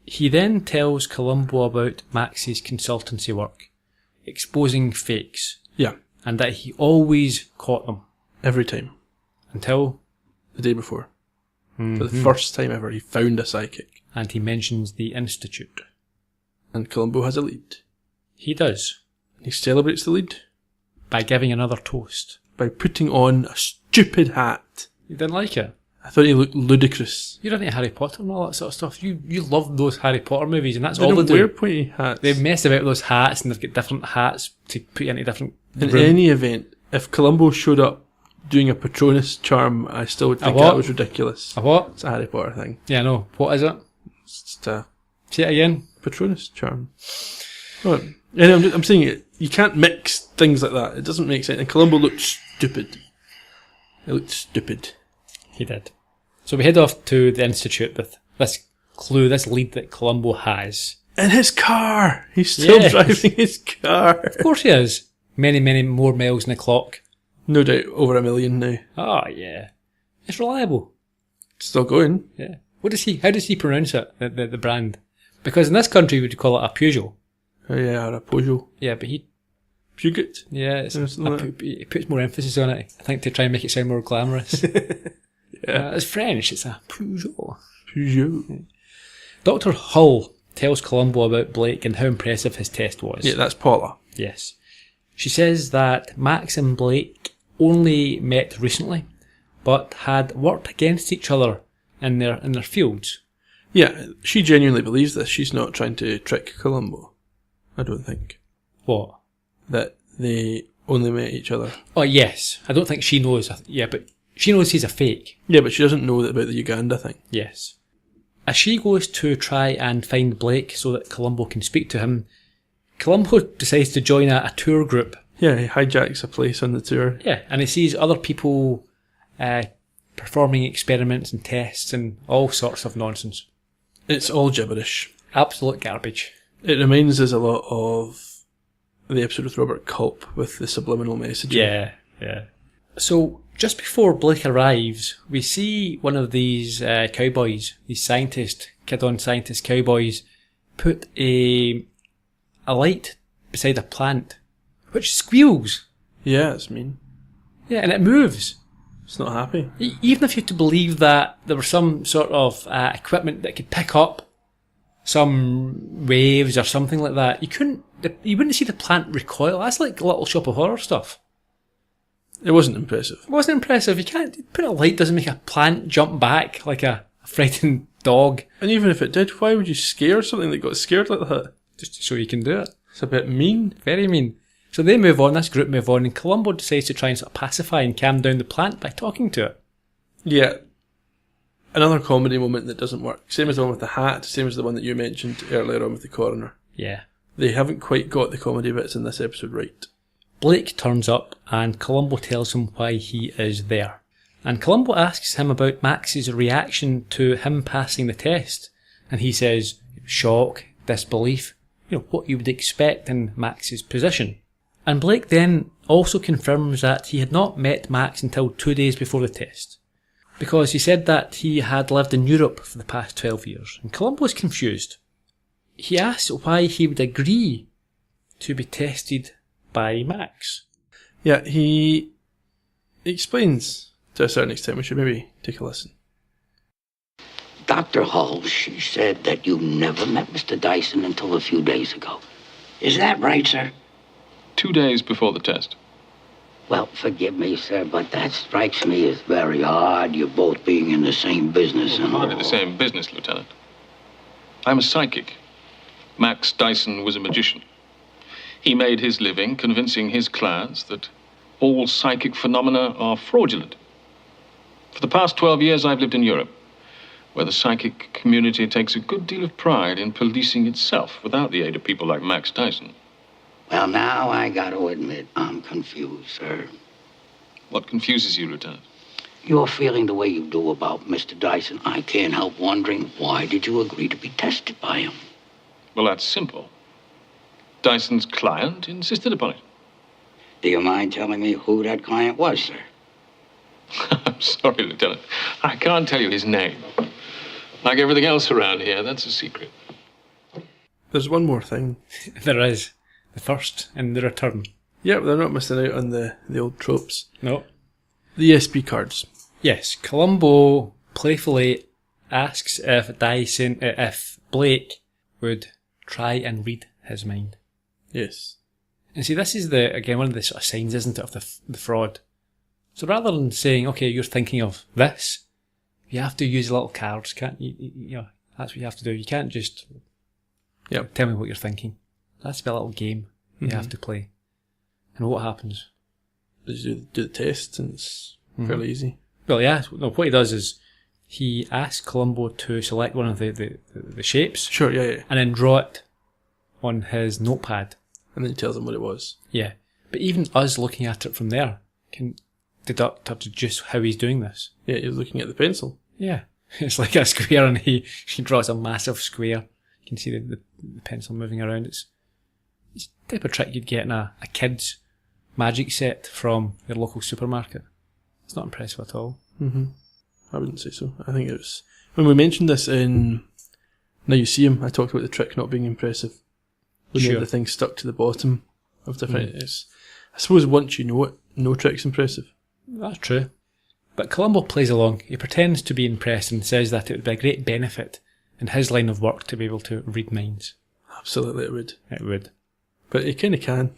He then tells Columbo about Max's consultancy work, exposing fakes. Yeah. And that he always caught them. Every time. Until the day before. For the first time ever, he found a psychic. And he mentions the Institute. And Columbo has a lead. He does. He celebrates the lead. By giving another toast. By putting on a stupid hat. You didn't like it? I thought he looked ludicrous. You're into Harry Potter and all that sort of stuff. You love those Harry Potter movies, and that's They all don't they do. wear pointy hats. They mess about with those hats, and they've got different hats to put you into different In rooms. any event, if Columbo showed up doing a Patronus charm, I still would think that was ridiculous. A what? It's a Harry Potter thing. Yeah, I know. What is it? It's just a Say it again. Patronus charm. Well, anyway, I'm saying it. You can't mix things like that. It doesn't make sense. And Columbo looked stupid. He looked stupid. He did. So we head off to the Institute with this clue, this lead that Columbo has. In his car! He's still Yes. driving his car. Of course he is. Many, many more miles on the clock. No doubt over 1 million now. Oh, yeah. It's reliable. Still going. Yeah. How does he pronounce it, the brand? Because in this country we'd call it a Peugeot. Oh yeah, or a Peugeot. Yeah, but he puts more emphasis on it, I think, to try and make it sound more glamorous. Yeah. It's French, it's a Peugeot. Peugeot. Dr. Hull tells Columbo about Blake and how impressive his test was. Yeah, that's Paula. Yes. She says that Max and Blake only met recently, but had worked against each other in their fields. Yeah, she genuinely believes this. She's not trying to trick Columbo. I don't think. What? That they only met each other. Oh, yes. I don't think she knows. Yeah, but she knows he's a fake. Yeah, but she doesn't know about the Uganda thing. Yes. As she goes to try and find Blake so that Columbo can speak to him, Columbo decides to join a tour group. Yeah, he hijacks a place on the tour. Yeah, and he sees other people performing experiments and tests and all sorts of nonsense. It's all gibberish. Absolute garbage. It reminds us a lot of the episode with Robert Culp with the subliminal messaging. Yeah, yeah. So, just before Blake arrives, we see one of these cowboys, these kid-on-scientist cowboys, put a light beside a plant, which squeals. Yeah, it's mean. Yeah, and it moves. It's not happy. Even if you had to believe that there was some sort of equipment that could pick up some waves or something like that, you wouldn't see the plant recoil. That's like Little Shop of Horror stuff. It wasn't impressive. It wasn't impressive. You can't put a light doesn't make a plant jump back like a frightened dog. And even if it did, why would you scare something that got scared like that? Just so you can do it. It's a bit mean. Very mean. So they move on, this group move on, and Columbo decides to try and sort of pacify and calm down the plant by talking to it. Yeah. Another comedy moment that doesn't work. Same as the one with the hat, same as the one that you mentioned earlier on with the coroner. Yeah. They haven't quite got the comedy bits in this episode right. Blake turns up and Columbo tells him why he is there. And Columbo asks him about Max's reaction to him passing the test. And he says, shock, disbelief, what you would expect in Max's position. And Blake then also confirms that he had not met Max until 2 days before the test. Because he said that he had lived in Europe for the past 12 years. And Columbo is confused. He asks why he would agree to be tested by Max. Yeah, he explains to a certain extent. We should maybe take a listen. Dr. Hull, she said that you never met Mr. Dyson until a few days ago. Is that right, sir? 2 days before the test. Well, forgive me, sir, but that strikes me as very odd, you both being in the same business and all. Hardly the same business, Lieutenant. I'm a psychic. Max Dyson was a magician. He made his living convincing his clients that all psychic phenomena are fraudulent. For the past 12 years, I've lived in Europe, where the psychic community takes a good deal of pride in policing itself without the aid of people like Max Dyson. Well, now I got to admit, I'm confused, sir. What confuses you, Lieutenant? You're feeling the way you do about Mr. Dyson. I can't help wondering, why did you agree to be tested by him? Well, that's simple. Dyson's client insisted upon it. Do you mind telling me who that client was, sir? I'm sorry, Lieutenant. I can't tell you his name. Like everything else around here, that's a secret. There's one more thing. There is. The first and the return. Yeah, they're not missing out on the old tropes. No. The ESP cards. Yes, Columbo playfully asks if Blake would try and read his mind. Yes. And see, this is one of the sort of signs, isn't it, of the fraud. So rather than saying, okay, you're thinking of this, you have to use little cards, can't you? You know, that's what you have to do. You can't just tell me what you're thinking. That's a little game you have to play. And what happens? You do the tests, and it's fairly easy. Well, yeah. No, what he does is he asks Columbo to select one of the shapes. Sure, yeah. And then draw it on his notepad. And then he tells him what it was. Yeah. But even us looking at it from there can deduct or deduce how he's doing this. Yeah, he's looking at the pencil. Yeah. It's like a square, and he draws a massive square. You can see the pencil moving around. It's the type of trick you'd get in a kid's magic set from your local supermarket. It's not impressive at all. I wouldn't say so. I think it was... When we mentioned this in Now You See Him, I talked about the trick not being impressive. When Sure. everything stuck to the bottom of different... I suppose once you know it, no trick's impressive. That's true. But Columbo plays along. He pretends to be impressed and says that it would be a great benefit in his line of work to be able to read minds. Absolutely it would. It would. But he kind of can.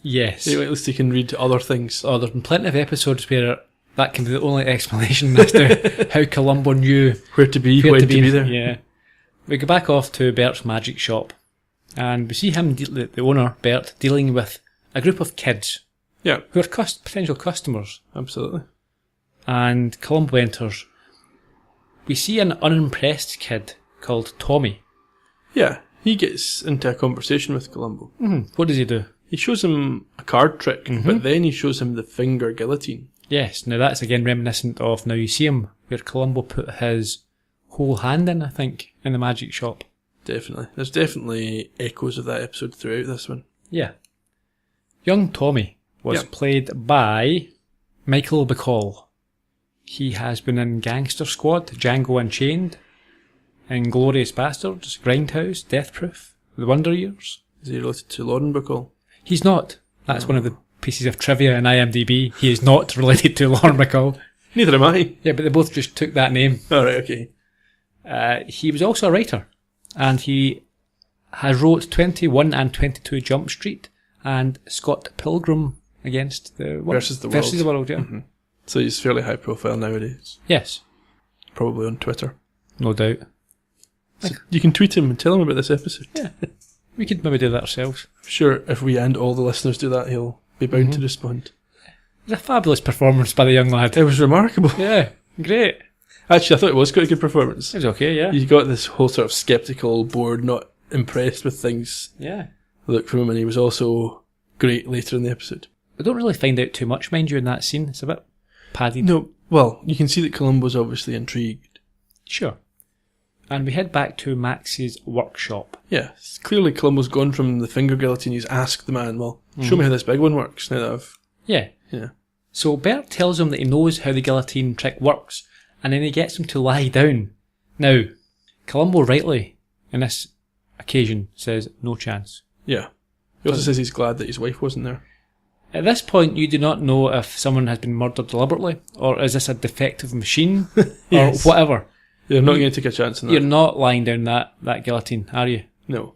Yes. At least he can read other things. Oh, there have been plenty of episodes where that can be the only explanation as to how Columbo knew Where to be, when to be there. Yeah. We go back off to Bert's magic shop, and we see him, the owner, Bert, dealing with a group of kids. Yeah. Who are potential customers. Absolutely. And Columbo enters. We see an unimpressed kid called Tommy. Yeah, he gets into a conversation with Columbo. What does he do? He shows him a card trick, but then he shows him the finger guillotine. Yes, now that's again reminiscent of Now You See Him, where Columbo put his whole hand in, I think, in the magic shop. Definitely. There's definitely echoes of that episode throughout this one. Yeah. Young Tommy was played by Michael Bacall. He has been in Gangster Squad, Django Unchained, Inglourious Bastards, Grindhouse, Death Proof, The Wonder Years. Is he related to Lauren Bacall? He's not. That's one of the pieces of trivia in IMDb. He is not related to Lauren Bacall. Neither am I. Yeah, but they both just took that name. Alright, okay. He was also a writer, and he has wrote 21 and 22 Jump Street and Scott Pilgrim against the world. Versus the World. Versus the World, yeah. So he's fairly high profile nowadays. Yes. Probably on Twitter. No doubt. So you can tweet him and tell him about this episode. Yeah. We could maybe do that ourselves. Sure, if we and all the listeners do that, he'll be bound to respond. It was a fabulous performance by the young lad. It was remarkable. Yeah, great. Actually, I thought it was quite a good performance. It was okay, yeah. You got this whole sort of sceptical, bored, not impressed with things Yeah. look from him, and he was also great later in the episode. We don't really find out too much, mind you, in that scene. It's a bit padded. No, well, you can see that Columbo's obviously intrigued. Sure. And we head back to Max's workshop. Yeah, clearly Columbo's gone from the finger guillotine. He's asked the man, well, show me how this big one works now that I've... Yeah. Yeah. So Bert tells him that he knows how the guillotine trick works, and then he gets him to lie down. Now, Columbo rightly, in this occasion, says no chance. Yeah. He also says he's glad that his wife wasn't there. At this point, you do not know if someone has been murdered deliberately, or is this a defective machine, Yes. or whatever. You're not going to take a chance on that. You're not lying down that guillotine, are you? No.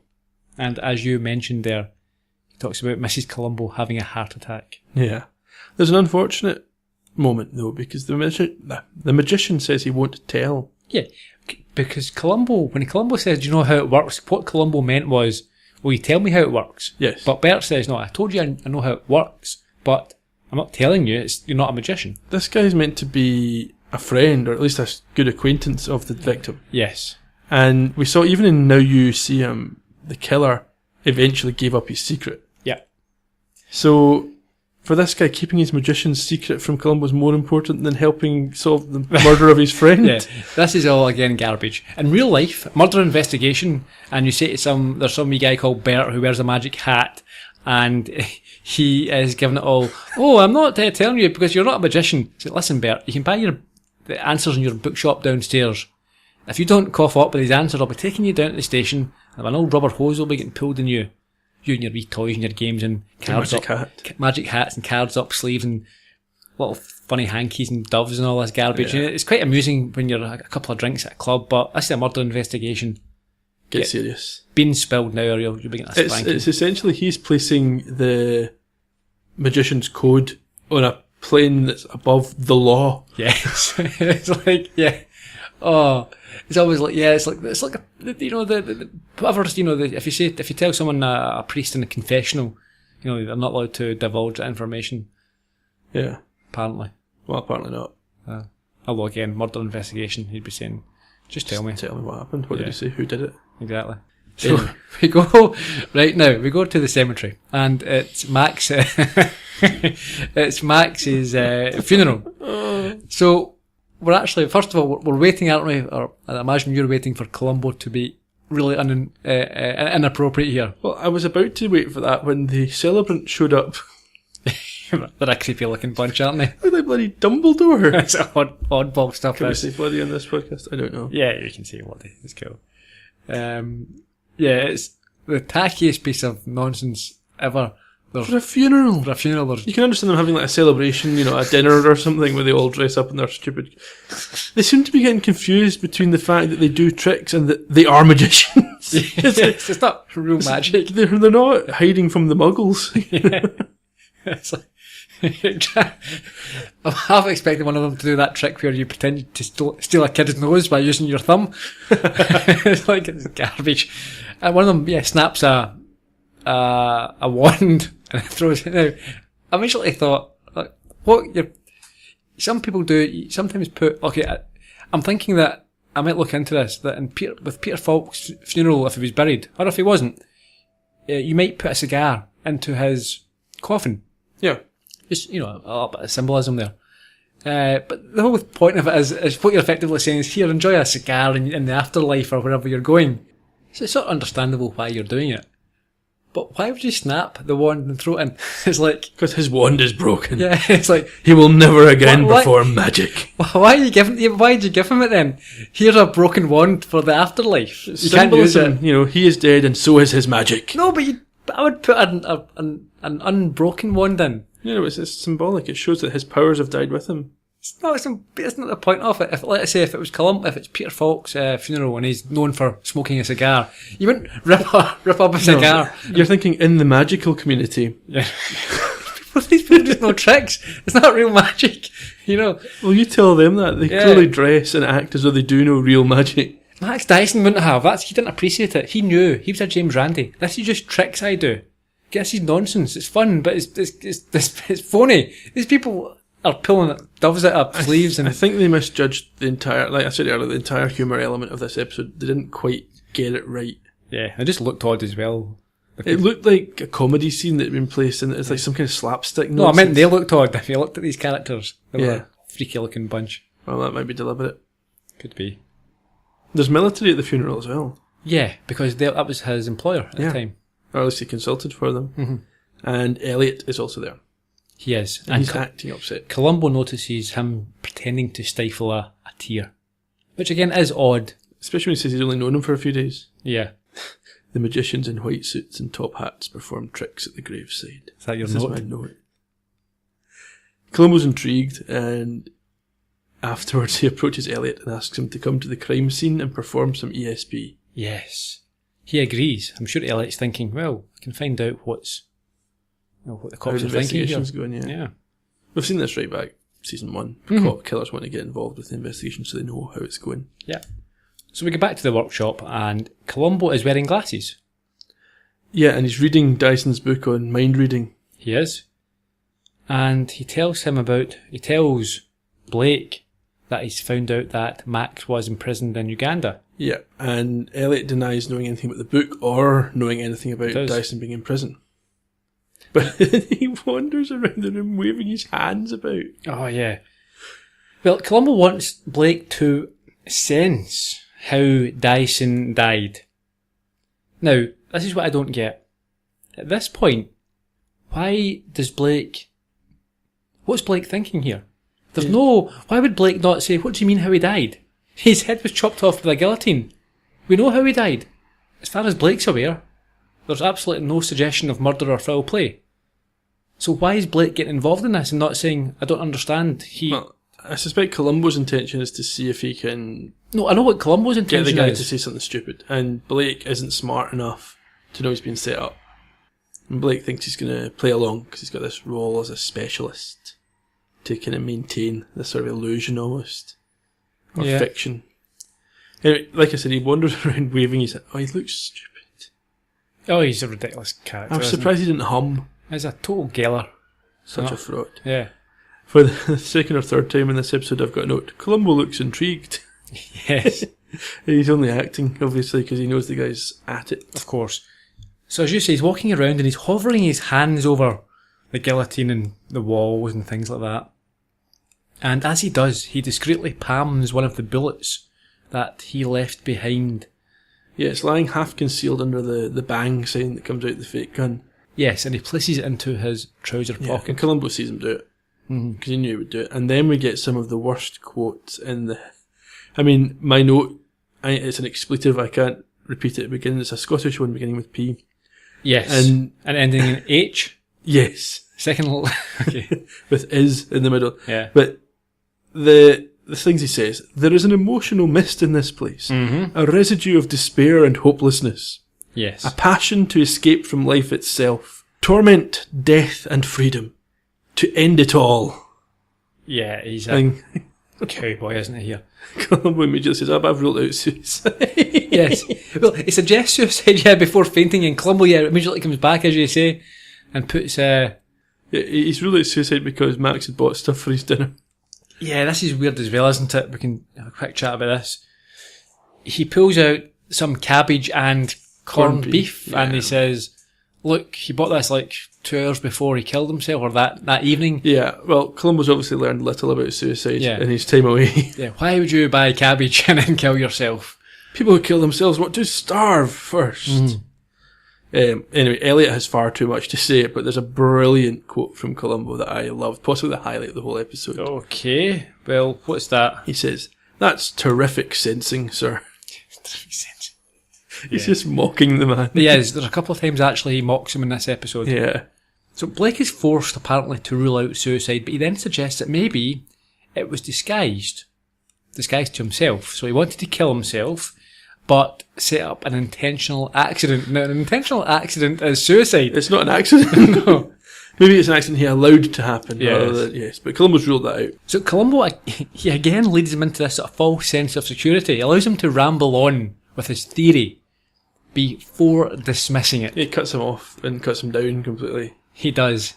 And as you mentioned there, he talks about Mrs. Columbo having a heart attack. Yeah. There's an unfortunate moment, though, because the magician says he won't tell. Yeah, because when Columbo says, do you know how it works? What Columbo meant was, will you tell me how it works? Yes. But Bert says, no, I told you I know how it works, but I'm not telling you, you're not a magician. This guy's meant to be a friend, or at least a good acquaintance of the victim. Yes. And we saw, even in Now You See Him, the killer eventually gave up his secret. Yeah. So, for this guy, keeping his magician's secret from Columbo is more important than helping solve the murder of his friend. Yeah, this is all, again, garbage. In real life, murder investigation, and you say to there's some wee guy called Bert who wears a magic hat, and he is giving it all, oh, I'm not telling you because you're not a magician. So, listen, Bert, you can buy the answers in your bookshop downstairs. If you don't cough up with these answers, I'll be taking you down to the station, and an old rubber hose will be getting pulled in you. You and your wee toys and your games and cards magic hats and cards up sleeves and little funny hankies and doves and all this garbage. Yeah. It's quite amusing when you're a couple of drinks at a club, but this is a murder investigation. Get serious. Beans spilled now, or you'll be getting a spanking. It's essentially he's placing the magician's code on a plane that's above the law. Yes. It's like, yeah. Oh, it's always like, yeah, it's like you know, whatever, you know, if you tell someone a priest in a confessional, you know, they're not allowed to divulge that information. Yeah. Apparently. Well, apparently not. Although again, murder investigation, he'd be saying, just tell me. Tell me what happened. What did you say? Who did it? Exactly. So we go right now. We go to the cemetery, and it's Max. It's Max's funeral. So we're actually, first of all, we're waiting, aren't we? Or I imagine you're waiting for Columbo to be really inappropriate here. Well, I was about to wait for that when the celebrant showed up. They're a creepy looking bunch, aren't they? Look like bloody Dumbledore. It's oddball stuff. Can we say bloody on this podcast? I don't know. Yeah, you can say bloody. It's cool. Yeah, it's the tackiest piece of nonsense ever. For a funeral. You can understand them having like a celebration, you know, a dinner or something where they all dress up in their stupid... They seem to be getting confused between the fact that they do tricks and that they are magicians. It's not real magic. They're not hiding from the muggles. It's like... I'm half expecting one of them to do that trick where you pretend to steal a kid's nose by using your thumb. It's like, it's garbage. And one of them, snaps a wand and throws it out. I immediately thought, like, some people do, sometimes put, I'm thinking that I might look into this, that with Peter Falk's funeral, if he was buried, or if he wasn't, you might put a cigar into his coffin. Yeah. Just, you know, a little bit of symbolism there. But the whole point of it is what you're effectively saying is, here, enjoy a cigar in the afterlife or wherever you're going. So it's sort of understandable why you're doing it. But why would you snap the wand and throw it in? It's like... Because his wand is broken. Yeah, it's like... He will never again perform magic. Why did you give him it then? Here's a broken wand for the afterlife. You can't use it. You know, he is dead and so is his magic. No, but I would put an unbroken wand in. You know, it's symbolic. It shows that his powers have died with him. It's not the point of it. Let's say if it was if it's Peter Falk's funeral and he's known for smoking a cigar, you wouldn't rip up a cigar. No, you're thinking in the magical community. Yeah. These people just know tricks. It's not real magic, you know. Well, you tell them that. They clearly dress and act as though they do know real magic. Max Dyson wouldn't have. He didn't appreciate it. He knew. He was a James Randi. This is just tricks I do. This is nonsense. It's fun, but it's phony. These people are pulling doves out of sleeves. I think they misjudged the entire, like I said earlier, the entire humour element of this episode. They didn't quite get it right. Yeah, it just looked odd as well. It looked like a comedy scene that had been placed in. It's like some kind of slapstick nonsense. No, I meant they looked odd. If you looked at these characters, they were a freaky looking bunch. Well, that might be deliberate. Could be. There's military at the funeral as well. Yeah, because that was his employer at the time. Or at least he consulted for them. Mm-hmm. And Elliott is also there. He is. And he's acting upset. Columbo notices him pretending to stifle a tear. Which again is odd. Especially when he says he's only known him for a few days. Yeah. The magicians in white suits and top hats perform tricks at the graveside. Is that your note? This is my note. Columbo's intrigued, and afterwards he approaches Elliott and asks him to come to the crime scene and perform some ESP. Yes. He agrees. I'm sure Elliott's thinking, well, I can find out what the cops are thinking here. Going, yeah. We've seen this right back season 1. Killers want to get involved with the investigation so they know how it's going. Yeah. So we go back to the workshop and Columbo is wearing glasses. Yeah, and he's reading Dyson's book on mind reading. He is. And he tells Blake that he's found out that Max was imprisoned in Uganda. Yeah, and Elliott denies knowing anything about the book or knowing anything about Dyson being in prison. But he wanders around the room waving his hands about. Oh, yeah. Well, Columbo wants Blake to sense how Dyson died. Now, this is what I don't get. At this point, what's Blake thinking here? Why would Blake not say, what do you mean how he died? His head was chopped off with a guillotine. We know how he died. As far as Blake's aware, there's absolutely no suggestion of murder or foul play. So why is Blake getting involved in this and not saying, I don't understand? Well, I suspect Columbo's intention is to see if he can... No, I know what Columbo's intention is. Get the guy to say something stupid. And Blake isn't smart enough to know he's been set up. And Blake thinks he's going to play along because he's got this role as a specialist to kind of maintain this sort of illusion almost. Or fiction. Anyway, like I said, he wanders around waving his... Oh, he looks stupid. Oh, he's a ridiculous character. I'm surprised he didn't hum. He's a total geller. Such a fraud. Yeah. For the second or third time in this episode, I've got a note. Columbo looks intrigued. Yes. He's only acting, obviously, because he knows the guy's at it. Of course. So as you say, he's walking around and he's hovering his hands over the guillotine and the walls and things like that. And as he does, he discreetly palms one of the bullets that he left behind. Yeah, it's lying half concealed under the bang sign that comes out the fake gun. Yes, and he places it into his trouser pocket. And Columbo sees him do it. Because he knew he would do it. And then we get some of the worst quotes in the... I mean, my note, it's an expletive, I can't repeat it at the beginning. It's a Scottish one beginning with P. Yes. And ending in H? Yes. Second... Okay. With is in the middle. Yeah. But the things he says, there is an emotional mist in this place. A residue of despair and hopelessness. Yes. A passion to escape from life itself. Torment, death and freedom. To end it all. Yeah, he's a cowboy, isn't he, here? Columbo immediately says, I've ruled out suicide. Yes. Well, he suggests suicide, before fainting, and Columbo, immediately comes back, as you say, and puts... he's ruled out suicide because Max had bought stuff for his dinner. Yeah, this is weird as well, isn't it? We can have a quick chat about this. He pulls out some cabbage and corned beef, and he says, look, he bought this 2 hours before he killed himself, or that evening. Yeah, well, Columbo's obviously learned little about suicide in his time away. Yeah, why would you buy cabbage and then kill yourself? People who kill themselves want to starve first. Anyway, Elliott has far too much to say, but there's a brilliant quote from Columbo that I loved, possibly the highlight of the whole episode. Okay, well, what's that? He says, that's terrific sensing, sir. Terrific sensing. He's just mocking the man. Yeah, there's a couple of times actually he mocks him in this episode. Yeah. So Blake is forced apparently to rule out suicide, but he then suggests that maybe it was disguised to himself. So he wanted to kill himself, but set up an intentional accident. Now, an intentional accident is suicide. It's not an accident. No. Maybe it's an accident he allowed to happen. Yes. Yes, but Columbo's ruled that out. So Columbo, he again leads him into this sort of false sense of security. He allows him to ramble on with his theory before dismissing it. He cuts him off and cuts him down completely. He does.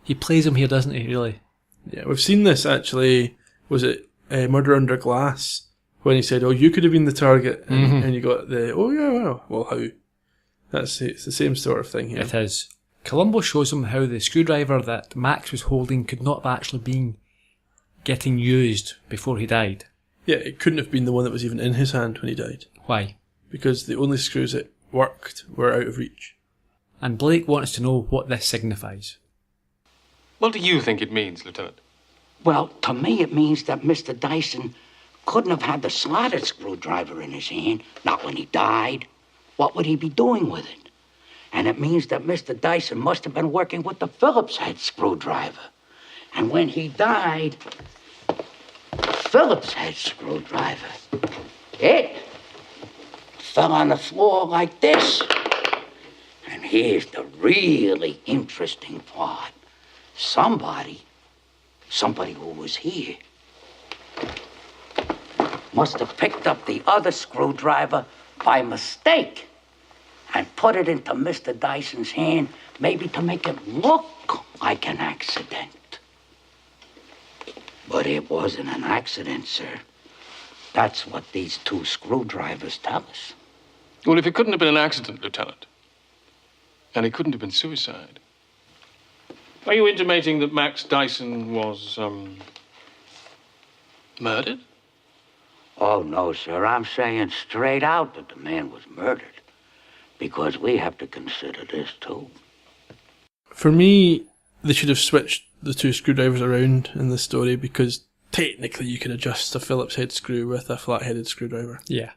He plays him here, doesn't he, really? Yeah, we've seen this actually. Was it Murder Under Glass? When he said, oh, you could have been the target. And you got the, oh yeah, well, how? It's the same sort of thing here. It is. Columbo shows him how the screwdriver that Max was holding could not have actually been getting used before he died. Yeah, it couldn't have been the one that was even in his hand when he died. Why? Because the only screws that worked were out of reach. And Blake wants to know what this signifies. What do you think it means, Lieutenant? Well, to me it means that Mr. Dyson couldn't have had the slotted screwdriver in his hand, not when he died. What would he be doing with it? And it means that Mr. Dyson must have been working with the Phillips head screwdriver. And when he died, Phillips head screwdriver, it fell on the floor like this. And here's the really interesting part. Somebody somebody who was here must have picked up the other screwdriver by mistake and put it into Mr. Dyson's hand, maybe to make it look like an accident. But it wasn't an accident, sir. That's what these two screwdrivers tell us. Well, if it couldn't have been an accident, Lieutenant, and it couldn't have been suicide, are you intimating that Max Dyson was, murdered? Oh, no, sir. I'm saying straight out that the man was murdered. Because we have to consider this, too. For me, they should have switched the two screwdrivers around in this story, because technically you can adjust a Phillips head screw with a flat-headed screwdriver. Yeah.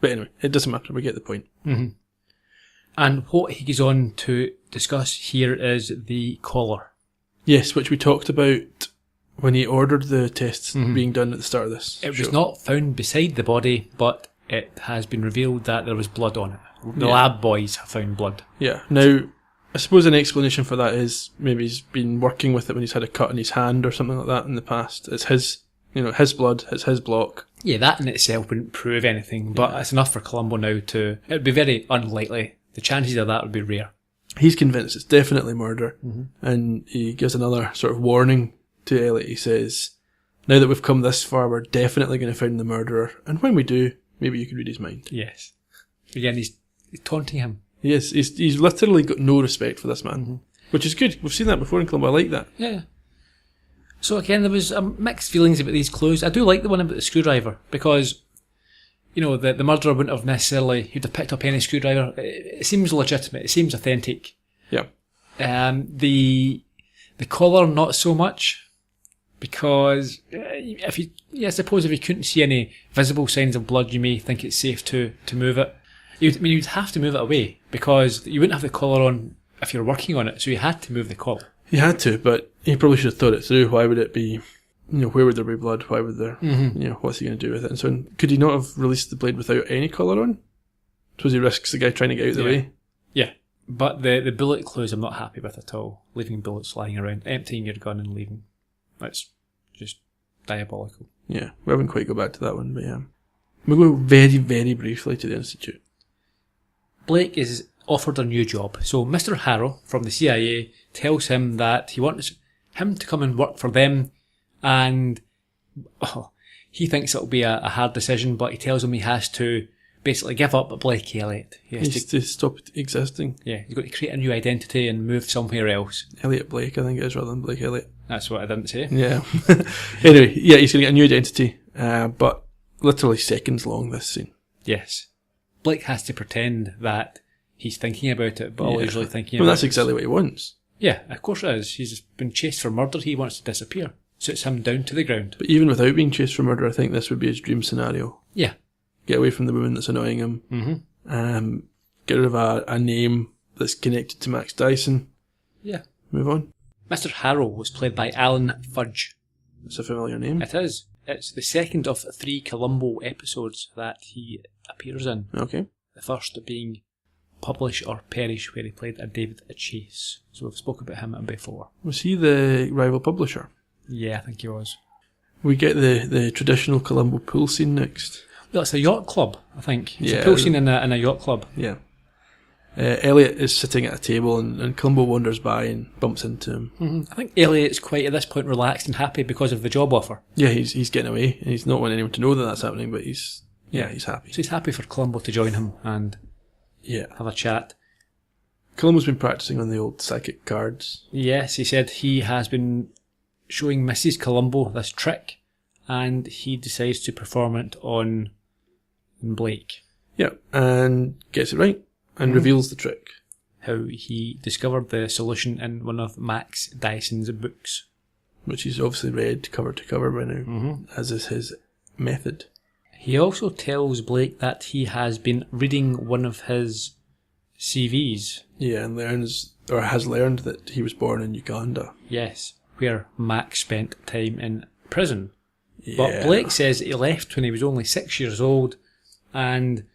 But anyway, it doesn't matter. We get the point. Mm-hmm. And what he goes on to discuss here is the collar. Yes, which we talked about when he ordered the tests being done at the start of this. It was not found beside the body, but it has been revealed that there was blood on it. The lab boys have found blood. Yeah. Now, I suppose an explanation for that is maybe he's been working with it when he's had a cut in his hand or something like that in the past. It's his, his blood, it's his block. Yeah, that in itself wouldn't prove anything, but it's enough for Columbo now to... It would be very unlikely. The chances of that would be rare. He's convinced it's definitely murder, and he gives another sort of warning to Elliott. He says, now that we've come this far, we're definitely going to find the murderer, and when we do, maybe you can read his mind. Yes. Again, he's taunting him. Yes, he's literally got no respect for this man, which is good. We've seen that before in Columbo. I like that. Yeah. So again, there was mixed feelings about these clues. I do like the one about the screwdriver, because, the murderer wouldn't have necessarily, he'd have picked up any screwdriver. It seems legitimate. It seems authentic. Yeah. The collar, not so much, because I suppose if you couldn't see any visible signs of blood, you may think it's safe to move it. You'd have to move it away, because you wouldn't have the collar on if you're working on it, so you had to move the collar. He had to, but he probably should have thought it through. Why would it be, where would there be blood? Why would there, what's he going to do with it? And so on. Could he not have released the blade without any collar on? Suppose he risks the guy trying to get out of the way. Yeah, but the bullet clues I'm not happy with at all. Leaving bullets lying around, emptying your gun and leaving. That's just diabolical. Yeah, we haven't quite got back to that one, but yeah. We'll go very, very briefly to the Institute. Blake is offered a new job. So Mr. Harrow from the CIA tells him that he wants him to come and work for them, and he thinks it'll be a hard decision, but he tells him he has to basically give up Blake Elliott. He has to stop existing. Yeah, he's got to create a new identity and move somewhere else. Elliott Blake, I think it is, rather than Blake Elliott. That's what I didn't say. Yeah. Anyway, yeah, he's going to get a new identity, but literally seconds long, this scene. Yes. Blake has to pretend that he's thinking about it, but always really thinking about it. Well, that's exactly what he wants. Yeah, of course it is. He's been chased for murder. He wants to disappear. Suits him down to the ground. But even without being chased for murder, I think this would be his dream scenario. Yeah. Get away from the woman that's annoying him. Get rid of a name that's connected to Max Dyson. Yeah. Move on. Mr. Harrow was played by Alan Fudge. That's a familiar name. It is. It's the second of 3 Columbo episodes that he appears in. Okay. The first being Publish or Perish, where he played a David Chase. So we've spoken about him before. Was he the rival publisher? Yeah, I think he was. We get the traditional Columbo pool scene next. Well, it's a yacht club, I think. It's a pool scene in a yacht club. Yeah. Elliott is sitting at a table and Columbo wanders by and bumps into him. I think Elliott's quite at this point relaxed and happy because of the job offer. Yeah, he's getting away, and he's not wanting anyone to know that that's happening, but he's happy. So he's happy for Columbo to join him and have a chat. Columbo's been practicing on the old psychic cards. Yes, he said he has been showing Mrs. Columbo this trick, and he decides to perform it on Blake. Yeah, and gets it right, and reveals the trick. How he discovered the solution in one of Max Dyson's books. Which he's obviously read cover to cover by now, as is his method. He also tells Blake that he has been reading one of his CVs. Yeah, and has learned that he was born in Uganda. Yes, where Max spent time in prison. Yeah. But Blake says he left when he was only 6 years old, and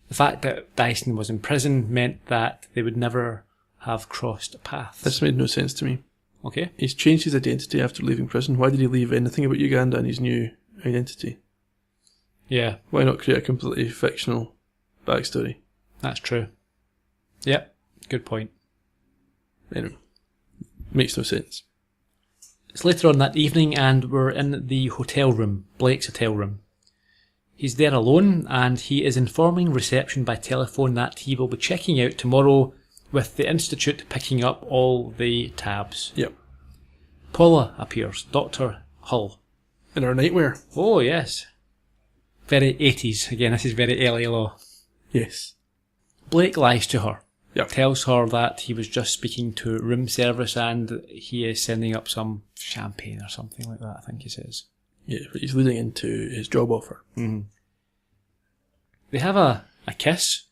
the fact that Dyson was in prison meant that they would never have crossed paths. This made no sense to me. Okay. He's changed his identity after leaving prison. Why did he leave anything about Uganda in his new identity? Yeah, Why not create a completely fictional backstory? that's true. Yep, good point. Anyway, makes no sense. It's later on that evening and we're in the hotel room, Blake's hotel room. He's there alone and he is informing reception by telephone that he will be checking out tomorrow with the Institute picking up all the tabs. Yep. Paula appears, Dr. Hull. In her nightwear. Oh, yes. Very 80s. Again, this is very LA Law. Yes. Blake lies to her. Yep. Tells her that he was just speaking to room service and he is sending up some champagne or something like that, I think he says. Yeah, but he's leading into his job offer. Mm-hmm. They have a kiss,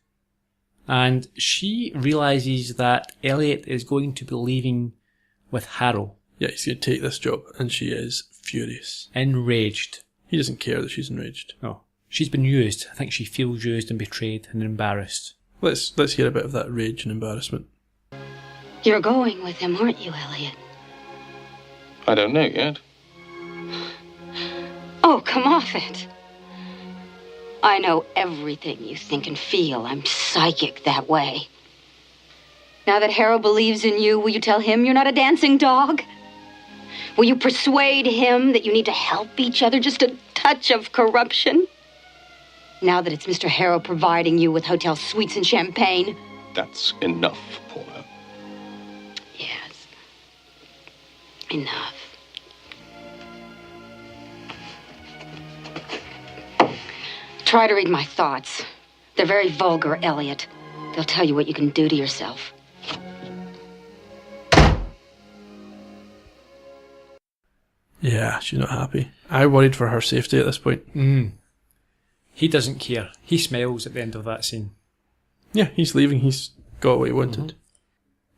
and she realises that Elliott is going to be leaving with Harrow. Yeah, he's going to take this job, and she is furious. Enraged. He doesn't care that she's enraged. No. She's been used. I think she feels used and betrayed and embarrassed. Let's hear a bit of that rage and embarrassment. You're going with him, aren't you, Elliott? I don't know yet. Oh, come off it. I know everything you think and feel. I'm psychic that way. Now that Harrow believes in you, will you tell him you're not a dancing dog? Will you persuade him that you need to help each other, just a touch of corruption? Now that it's Mr. Harrow providing you with hotel suites and champagne? That's enough, Paula. Yes. Enough. Try to read my thoughts. They're very vulgar, Elliott. They'll tell you what you can do to yourself. Yeah, she's not happy. I worried for her safety at this point. He doesn't care. He smiles at the end of that scene. Yeah, he's leaving. He's got what he wanted.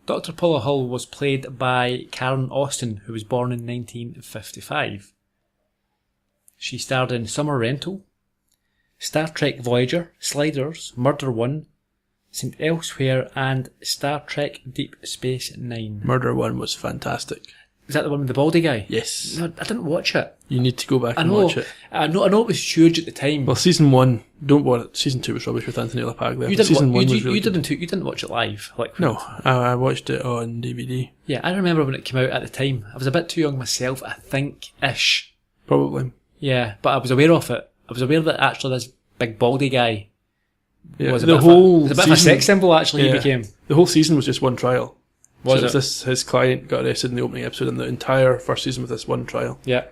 Dr. Paula Hull was played by Karen Austin, who was born in 1955. She starred in Summer Rental, Star Trek Voyager, Sliders, Murder One, St. Elsewhere, and Star Trek Deep Space Nine. Murder 1 was fantastic. Is that the one with the baldy guy? Yes. No, I didn't watch it. You need to go back and watch it. I know it was huge at the time. Well, season 1, don't watch it. Season 2 was rubbish with Anthony LaPaglia. You didn't, season 1 you, was really you good. didn't watch it live. Like No, I watched it on DVD. Yeah, I remember when it came out at the time. I was a bit too young myself, I think-ish. Probably. Yeah, but I was aware of it. I was aware that actually this big baldy guy was a bit of a sex symbol, actually, he became. The whole season was just one trial. Was so it? His client got arrested in the opening episode, and the entire first season was this one trial. Yeah.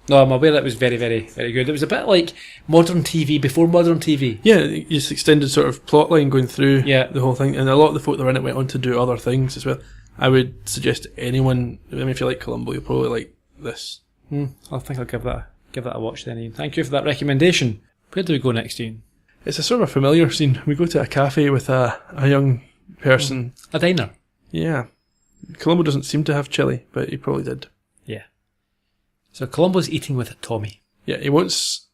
No, I'm aware that was very, very, very good. It was a bit like modern TV before modern TV. Yeah, just extended sort of plot line going through Yeah. the whole thing, and a lot of the folk that were in it went on to do other things as well. I would suggest to anyone, I mean, if you like Columbo, you'll probably like this. I think I'll give that a watch then, Ian. Thank you for that recommendation. Where do we go next, Ian? It's a sort of a familiar scene. We go to a cafe with a young person. A diner. Yeah. Columbo doesn't seem to have chili, but he probably did. Yeah. So Columbo's eating with Tommy. Yeah, he wants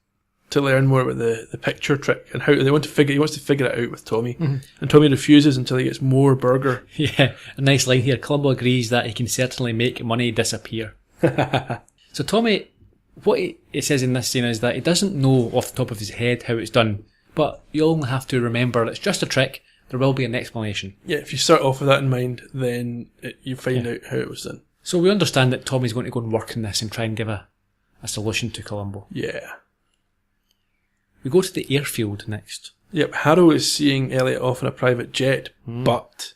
to learn more about the picture trick and how he wants to figure it out with Tommy. And Tommy refuses until he gets more burger. Yeah, a nice line here. Columbo agrees that he can certainly make money disappear. So Tommy, what he says in this scene is that he doesn't know off the top of his head how it's done, but you only have to remember it's just a trick. There will be an explanation. Yeah, if you start off with that in mind, then you find out how it was done. So we understand that Tommy's going to go and work on this and try and give a solution to Columbo. Yeah. We go to the airfield next. Yep, Harrow is seeing Elliott off in a private jet, but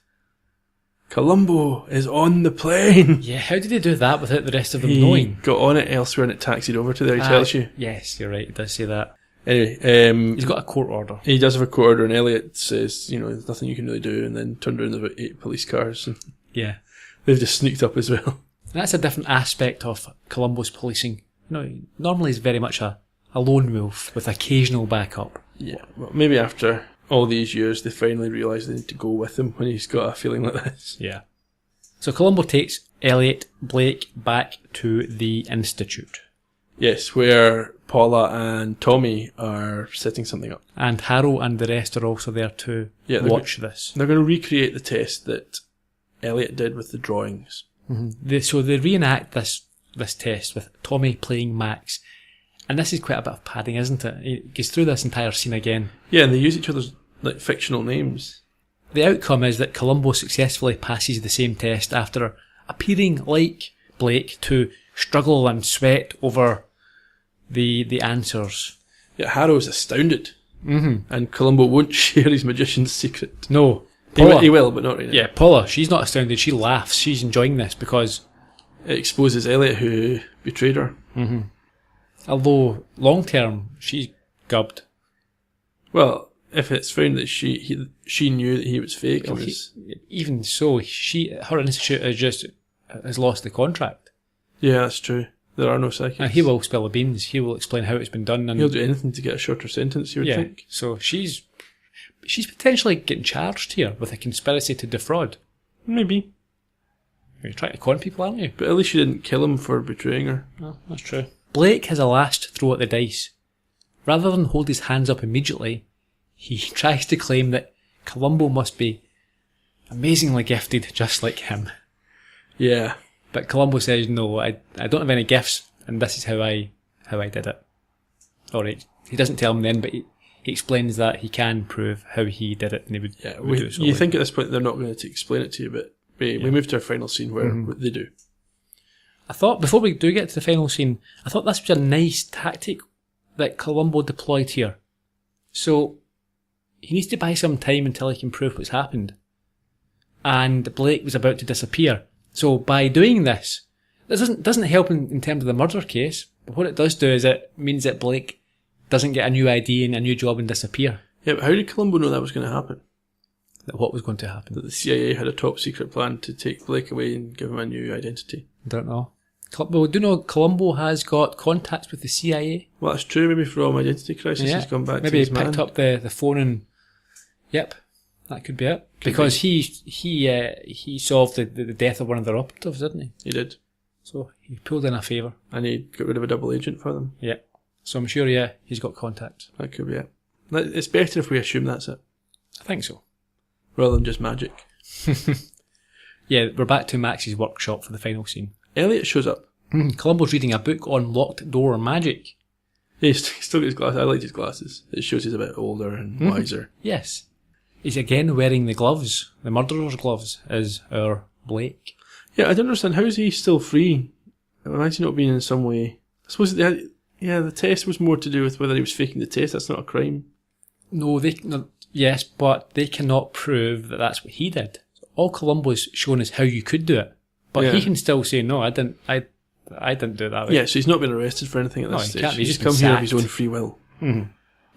Columbo is on the plane. Yeah, how did he do that without the rest of them He knowing? got on it elsewhere and it taxied over to there, he tells you. Yes, you're right, it does say that. Anyway, He's got a court order. he does have a court order, and Elliott says, there's nothing you can really do, and then turned around, there's about 8 police cars, and Yeah. they've just sneaked up as well. And that's a different aspect of Columbo's policing. Normally he's very much a lone wolf with occasional backup. Yeah, well, maybe after all these years, they finally realise they need to go with him when he's got a feeling like this. Yeah. So Columbo takes Elliott Blake back to the Institute. Yes, where Paula and Tommy are setting something up. And Harrow and the rest are also there to Yeah, watch this. They're going to recreate the test that Elliott did with the drawings. So they reenact this test with Tommy playing Max. And this is quite a bit of padding, isn't it? He goes through this entire scene again. Yeah, and they use each other's like fictional names. The outcome is that Columbo successfully passes the same test after appearing like Blake to struggle and sweat over the answers. Yeah, Harrow's astounded. And Columbo won't share his magician's secret. No. He will, but not right now. Yeah, Paula, she's not astounded. She laughs. She's enjoying this because it exposes Elliott, who betrayed her. Although, long term, she's gubbed. Well, if it's found that she knew that he was fake, Well, even so, her institute has lost the contract. Yeah, that's true. There are no psychics. And he will spill the beans. He will explain how it's been done. And he'll do anything to get a shorter sentence, you would think. So she's potentially getting charged here with a conspiracy to defraud. Maybe. You're trying to con people, aren't you? But at least you didn't kill him for betraying her. No, that's true. Blake has a last throw at the dice. Rather than hold his hands up immediately, he tries to claim that Columbo must be amazingly gifted, just like him. Yeah. But Columbo says, no, I don't have any gifts, and this is how I did it. Alright, he doesn't tell him then, but he explains that he can prove how he did it, and he would, do it. You think at this point they're not going to explain it to you, but we move to our final scene where they do. I thought, before we do get to the final scene, I thought this was a nice tactic that Columbo deployed here. So, he needs to buy some time until he can prove what's happened. And Blake was about to disappear. So, by doing this doesn't help in terms of the murder case, but what it does do is it means that Blake doesn't get a new ID and a new job and disappear. Yeah, but how did Columbo know that was going to happen? That what was going to happen? That the CIA had a top secret plan to take Blake away and give him a new identity. I don't know. Well, we do know Columbo has got contacts with the CIA. Well, that's true. Maybe from Identity Crisis he's gone back to his man. Maybe he picked up the phone and... Yep, that could be it. Because he solved the death of one of their operatives, didn't he? He did. So he pulled in a favour. And he got rid of a double agent for them. Yeah. So I'm sure, he's got contacts. That could be it. It's better if we assume that's it. I think so. Rather than just magic. Yeah, we're back to Max's workshop for the final scene. Elliott shows up. Columbo's reading a book on locked door magic. He's still got his glasses. I like his glasses. It shows he's a bit older and wiser. Yes. He's again wearing the gloves, the murderer's gloves, as our Blake. Yeah, I don't understand. How is he still free? I imagine not being in some way. I suppose the test was more to do with whether he was faking the test. That's not a crime. No, yes, but they cannot prove that that's what he did. All Columbo's shown is how you could do it. But he can still say, no, I didn't do it that way. Yeah, so he's not been arrested for anything at this stage. He's just come here of his own free will.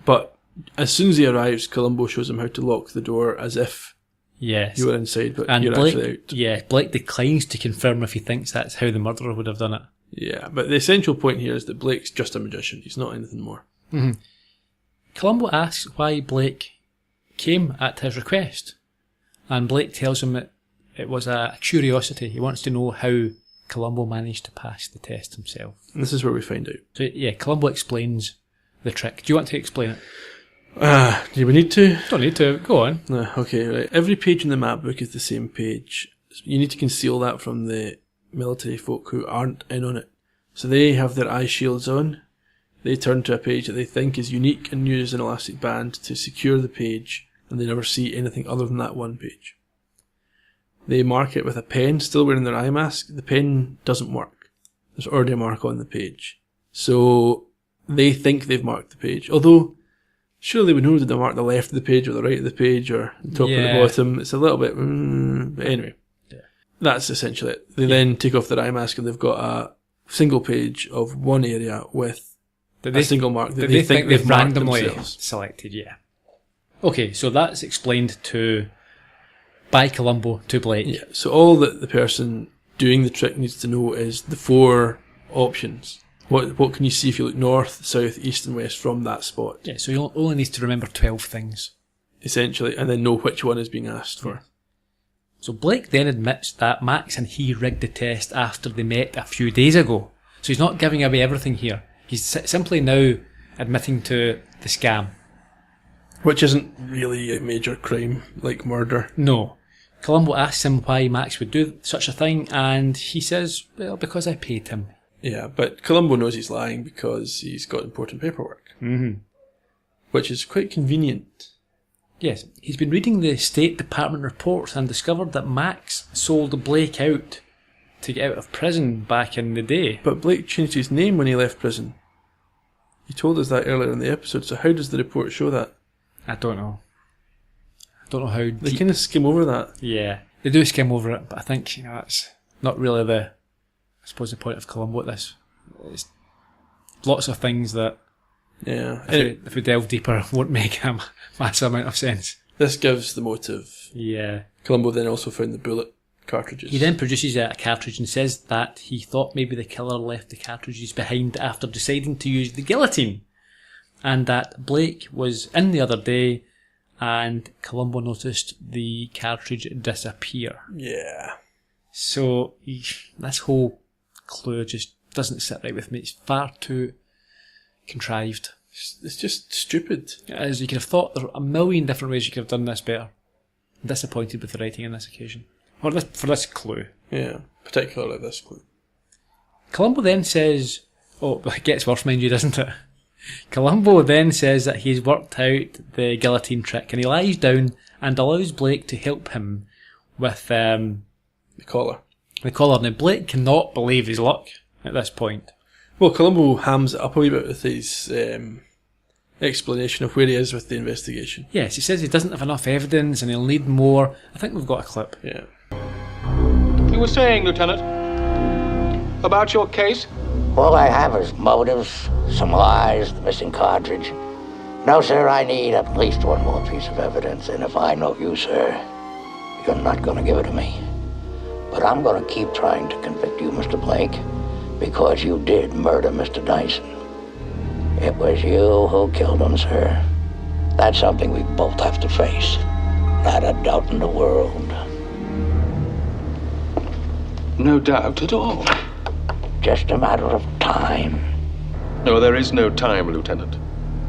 But as soon as he arrives, Columbo shows him how to lock the door as if you were inside, but you're actually out. Yeah, Blake declines to confirm if he thinks that's how the murderer would have done it. Yeah, but the essential point here is that Blake's just a magician. He's not anything more. Columbo asks why Blake came at his request. And Blake tells him that it was a curiosity. He wants to know how Columbo managed to pass the test himself. And this is where we find out. So, Columbo explains the trick. Do you want to explain it? Do we need to? Don't need to. Go on. No, okay, right. Every page in the map book is the same page. You need to conceal that from the military folk who aren't in on it. So they have their eye shields on. They turn to a page that they think is unique and use an elastic band to secure the page, and they never see anything other than that one page. They mark it with a pen, still wearing their eye mask. The pen doesn't work. There's already a mark on the page. So they think they've marked the page. Although, surely we know that they mark the left of the page or the right of the page or the top or the bottom. It's a little bit... but anyway. That's essentially it. They then take off their eye mask and they've got a single page of one area with a single mark that they think they've randomly selected, Okay, so that's explained by Columbo to Blake. Yeah, so all that the person doing the trick needs to know is the 4 options. What can you see if you look north, south, east and west from that spot? Yeah, so you only need to remember 12 things. Essentially, and then know which one is being asked for. So Blake then admits that Max and he rigged the test after they met a few days ago. So he's not giving away everything here. He's simply now admitting to the scam. Which isn't really a major crime like murder. No. Columbo asks him why Max would do such a thing, and he says, well, because I paid him. Yeah, but Columbo knows he's lying because he's got important paperwork. Mm-hmm. Which is quite convenient. Yes, he's been reading the State Department reports and discovered that Max sold Blake out to get out of prison back in the day. But Blake changed his name when he left prison. He told us that earlier in the episode, so how does the report show that? I don't know. I don't know how deep. They kind of skim over that. Yeah, they do skim over it, but I think, that's not really the point of Columbo at this. It's lots of things that, if we delve deeper, won't make a massive amount of sense. This gives the motive. Yeah. Columbo then also found the bullet cartridges. He then produces a cartridge and says that he thought maybe the killer left the cartridges behind after deciding to use the guillotine, and that Blake was in the other day and Columbo noticed the cartridge disappear. Yeah. So this whole clue just doesn't sit right with me. It's far too contrived. It's just stupid. As you could have thought, there are a million different ways you could have done this better. I'm disappointed with the writing on this occasion. Or for this clue. Yeah, particularly this clue. Columbo then says... Oh, it gets worse, mind you, doesn't it? Columbo then says that he's worked out the guillotine trick, and he lies down and allows Blake to help him with... the collar. The collar. Now, Blake cannot believe his luck at this point. Well, Columbo hams it up a wee bit with his explanation of where he is with the investigation. Yes, he says he doesn't have enough evidence and he'll need more. I think we've got a clip. Yeah. You were saying, Lieutenant, about your case? All I have is motives, some lies, the missing cartridge. No, sir, I need at least one more piece of evidence, and if I know you, sir, you're not going to give it to me. But I'm going to keep trying to convict you, Mr. Blake, because you did murder Mr. Dyson. It was you who killed him, sir. That's something we both have to face. Not a doubt in the world. No doubt at all. Just a matter of time. No, there is no time, Lieutenant.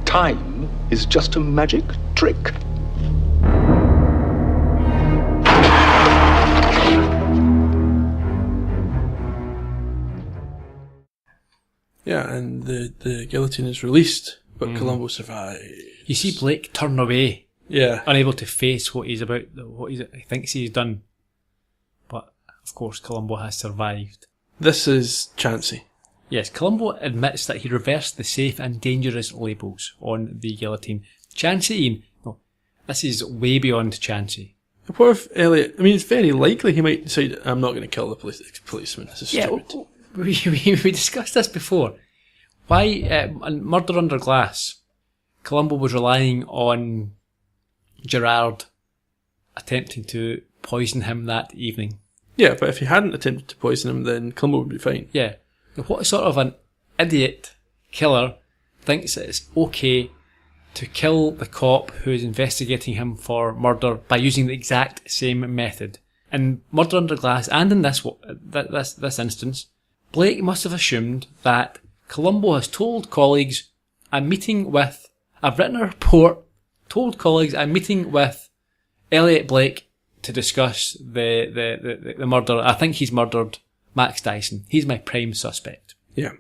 Time is just a magic trick. Yeah, and the guillotine is released, but Columbo survives. You see Blake turn away. Yeah. Unable to face what he thinks he's done. But, of course, Columbo has survived. This is Chancy. Yes, Columbo admits that he reversed the safe and dangerous labels on the guillotine. Chancy, Iain, no, this is way beyond Chancy. What if Elliott, it's very likely he might decide, I'm not going to kill the policeman, this is stupid. We discussed this before. Why, Murder Under Glass, Columbo was relying on Gerard attempting to poison him that evening. Yeah, but if he hadn't attempted to poison him, then Columbo would be fine. Yeah. What sort of an idiot killer thinks it's okay to kill the cop who is investigating him for murder by using the exact same method? In Murder Under Glass, and in this instance, Blake must have assumed that Columbo has told colleagues, I've written a report, told colleagues I'm meeting with Elliott Blake to discuss the murder. I think he's murdered Max Dyson. He's my prime suspect. Yeah.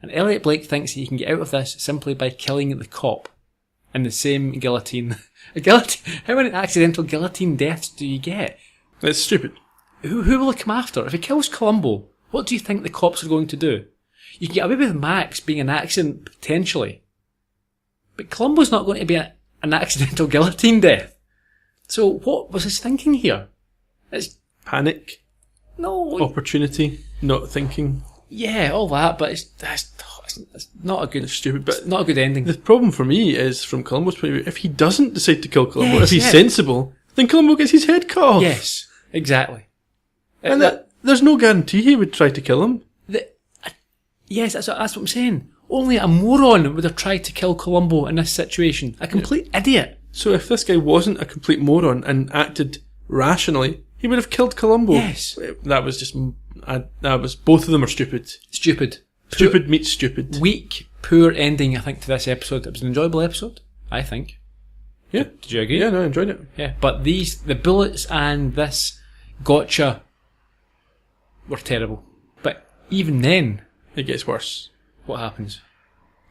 And Elliott Blake thinks he can get out of this simply by killing the cop in the same guillotine. How many accidental guillotine deaths do you get? It's stupid. Who will he come after? If he kills Columbo, what do you think the cops are going to do? You can get away with Max being an accident, potentially. But Columbo's not going to be an accidental guillotine death. So what was his thinking here? It's panic. No. Opportunity. Not thinking. Yeah, all that, but it's not a good... It's stupid, but not a good ending. The problem for me is, from Columbo's point of view, if he doesn't decide to kill Columbo, if he's sensible, then Columbo gets his head cut off. Yes, exactly. And there's no guarantee he would try to kill him. Yes, that's what I'm saying. Only a moron would have tried to kill Columbo in this situation. A complete idiot. So if this guy wasn't a complete moron and acted rationally, he would have killed Columbo. Yes. That was both of them are stupid. Stupid. Stupid meets stupid. Weak, poor ending, I think, to this episode. It was an enjoyable episode, I think. Yeah. Did you agree? Yeah, no, I enjoyed it. Yeah, but the bullets and this gotcha were terrible. But even then, It gets worse. what happens?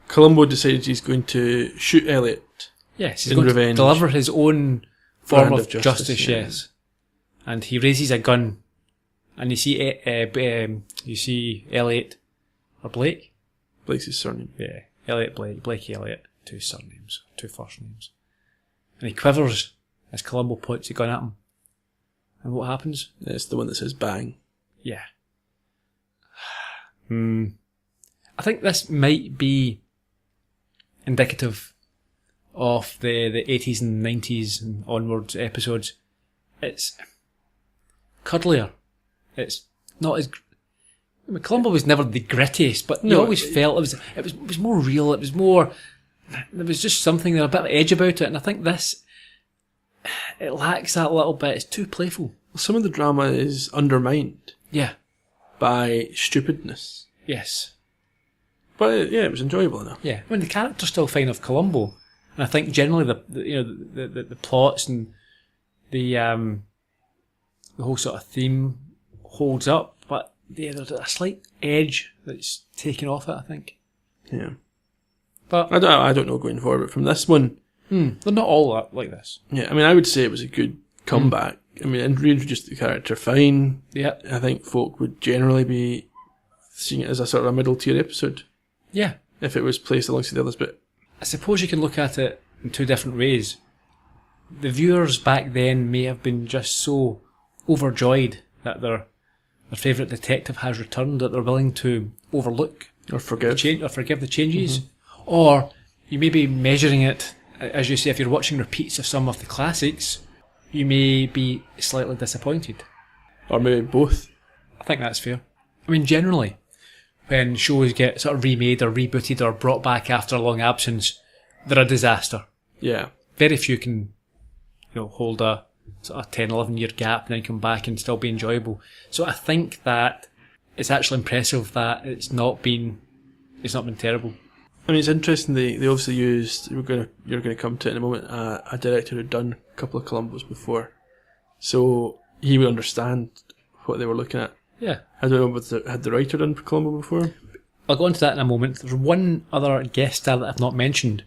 Columbo decides he's going to shoot Elliott. Yes, he's In going revenge. to deliver his own form Brand of of justice, justice, yeah. yes. And he raises a gun, and you see Elliott, or Blake? Blake's his surname. Yeah, Elliott Blake, Blake Elliott, 2 surnames, 2 first names. And he quivers as Columbo points the gun at him. And what happens? It's the one that says bang. Yeah. I think this might be indicative of the 80s and 90s and onwards episodes. It's cuddlier. It's not as... I mean, Columbo was never the grittiest, but you No, always felt it was more real. It was more... There was just something, there, a bit of edge about it, and I think this... It lacks that little bit. It's too playful. Some of the drama is undermined Yeah. by stupidness. Yes. But yeah, it was enjoyable enough. Yeah. I mean, the character's still fine of Columbo, and I think generally the plots and the whole sort of theme holds up, but yeah, there's a slight edge that's taken off it, I think. Yeah. But I don't know going forward, but from this one, they're not all like this. yeah, I mean, I would say it was a good comeback. I mean, and reintroduced the character fine. Yeah. I think folk would generally be seeing it as a sort of a middle tier episode Yeah. if it was placed alongside the others, but I suppose you can look at it in 2 different ways. The viewers back then may have been just so overjoyed that their favourite detective has returned that they're willing to overlook or forgive. forgive the changes. Or you may be measuring it, as you say, if you're watching repeats of some of the classics, you may be slightly disappointed. Or maybe both. I think that's fair. I mean, generally, when shows get sort of remade or rebooted or brought back after a long absence, they're a disaster. Yeah. Very few can, hold a sort of 10, 11 year gap and then come back and still be enjoyable. So I think that it's actually impressive that it's not been terrible. I mean, it's interesting. They obviously used. You're going to come to it in a moment. A director who'd done a couple of Columbos before, so he would understand what they were looking at. Yeah. I don't know if had the writer done Columbo before. I'll go into that in a moment. There's one other guest star that I've not mentioned,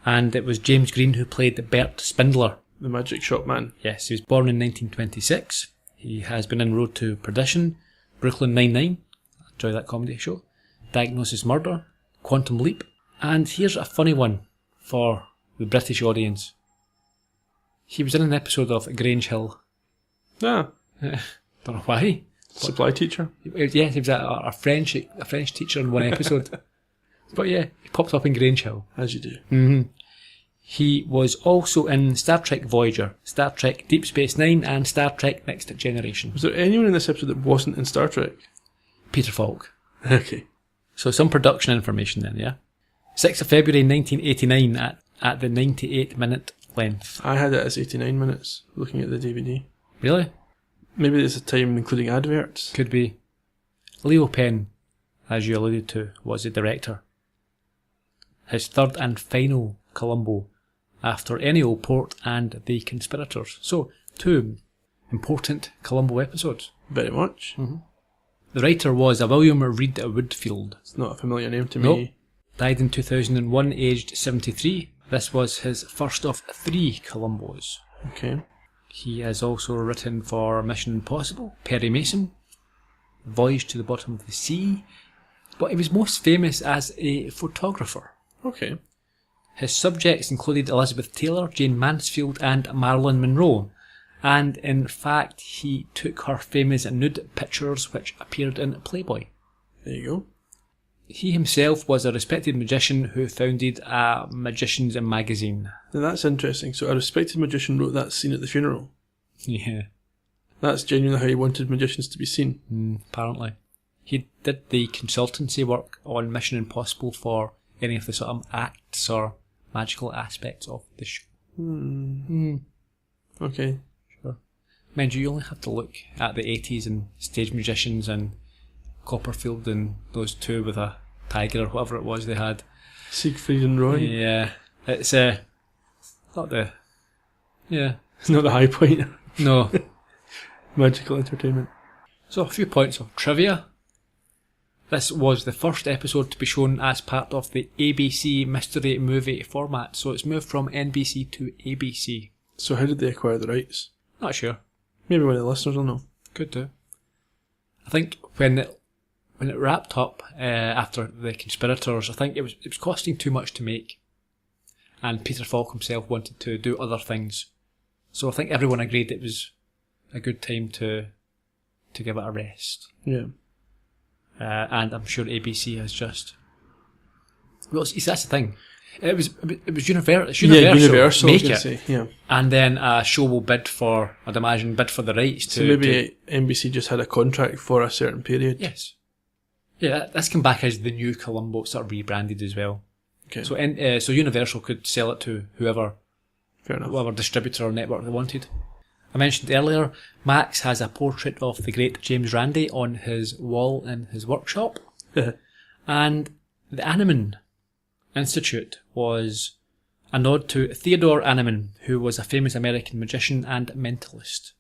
and it was James Green, who played Bert Spindler. The Magic Shop Man. Yes, he was born in 1926. He has been in Road to Perdition, Brooklyn Nine-Nine, enjoy that comedy show, Diagnosis Murder, Quantum Leap, and here's a funny one for the British audience. He was in an episode of Grange Hill. Ah. Don't know why. Supply teacher. Yeah, he was a French teacher in one episode. But yeah, he popped up in Grange Hill. As you do. Mm-hmm. He was also in Star Trek Voyager, Star Trek Deep Space Nine, and Star Trek Next Generation. Was there anyone in this episode that wasn't in Star Trek? Peter Falk. Okay. So some production information then, yeah? 6th of February 1989 at the 98-minute length. I had it as 89 minutes, looking at the DVD. Really? Maybe there's a time including adverts. Could be. Leo Penn, as you alluded to, was the director. His third and final Columbo, after Ennio Port and The Conspirators. So, 2 important Columbo episodes. Very much. Mm-hmm. The writer was a William Reed Woodfield. It's not a familiar name to Nope. me. Died in 2001, aged 73. This was his first of 3 Columbos. Okay. He has also written for Mission Impossible, Perry Mason, Voyage to the Bottom of the Sea, but he was most famous as a photographer. Okay. His subjects included Elizabeth Taylor, Jane Mansfield and Marilyn Monroe, and in fact he took her famous nude pictures which appeared in Playboy. There you go. He himself was a respected magician who founded a magician's magazine. Now that's interesting. So a respected magician wrote that scene at the funeral. Yeah. That's genuinely how he wanted magicians to be seen. Apparently. He did the consultancy work on Mission Impossible for any of the sort of acts or magical aspects of the show. Okay. Sure. Mind you only have to look at the 80s and stage magicians and Copperfield and those 2 with a tiger or whatever it was they had. Siegfried and Roy. Yeah. It's not the Yeah. It's not the high point. No. Magical entertainment. So a few points of trivia. This was the first episode to be shown as part of the ABC mystery movie format, so it's moved from NBC to ABC. So how did they acquire the rights? Not sure. Maybe one of the listeners will know. Could do. I think when it wrapped up after The Conspirators, I think it was costing too much to make, and Peter Falk himself wanted to do other things. So I think everyone agreed it was a good time to give it a rest. Yeah. And I'm sure ABC has just... Well, see, that's the thing. It was Universal. Yeah, Universal. Make it. Say, yeah. And then a show will bid for the rights to... So maybe NBC just had a contract for a certain period. Yes. Yeah, that's come back as the new Columbo, sort of rebranded as well. Okay. So Universal could sell it to whoever distributor or network they wanted. I mentioned earlier, Max has a portrait of the great James Randi on his wall in his workshop. And the Anneman Institute was a nod to Theodore Anneman, who was a famous American magician and mentalist.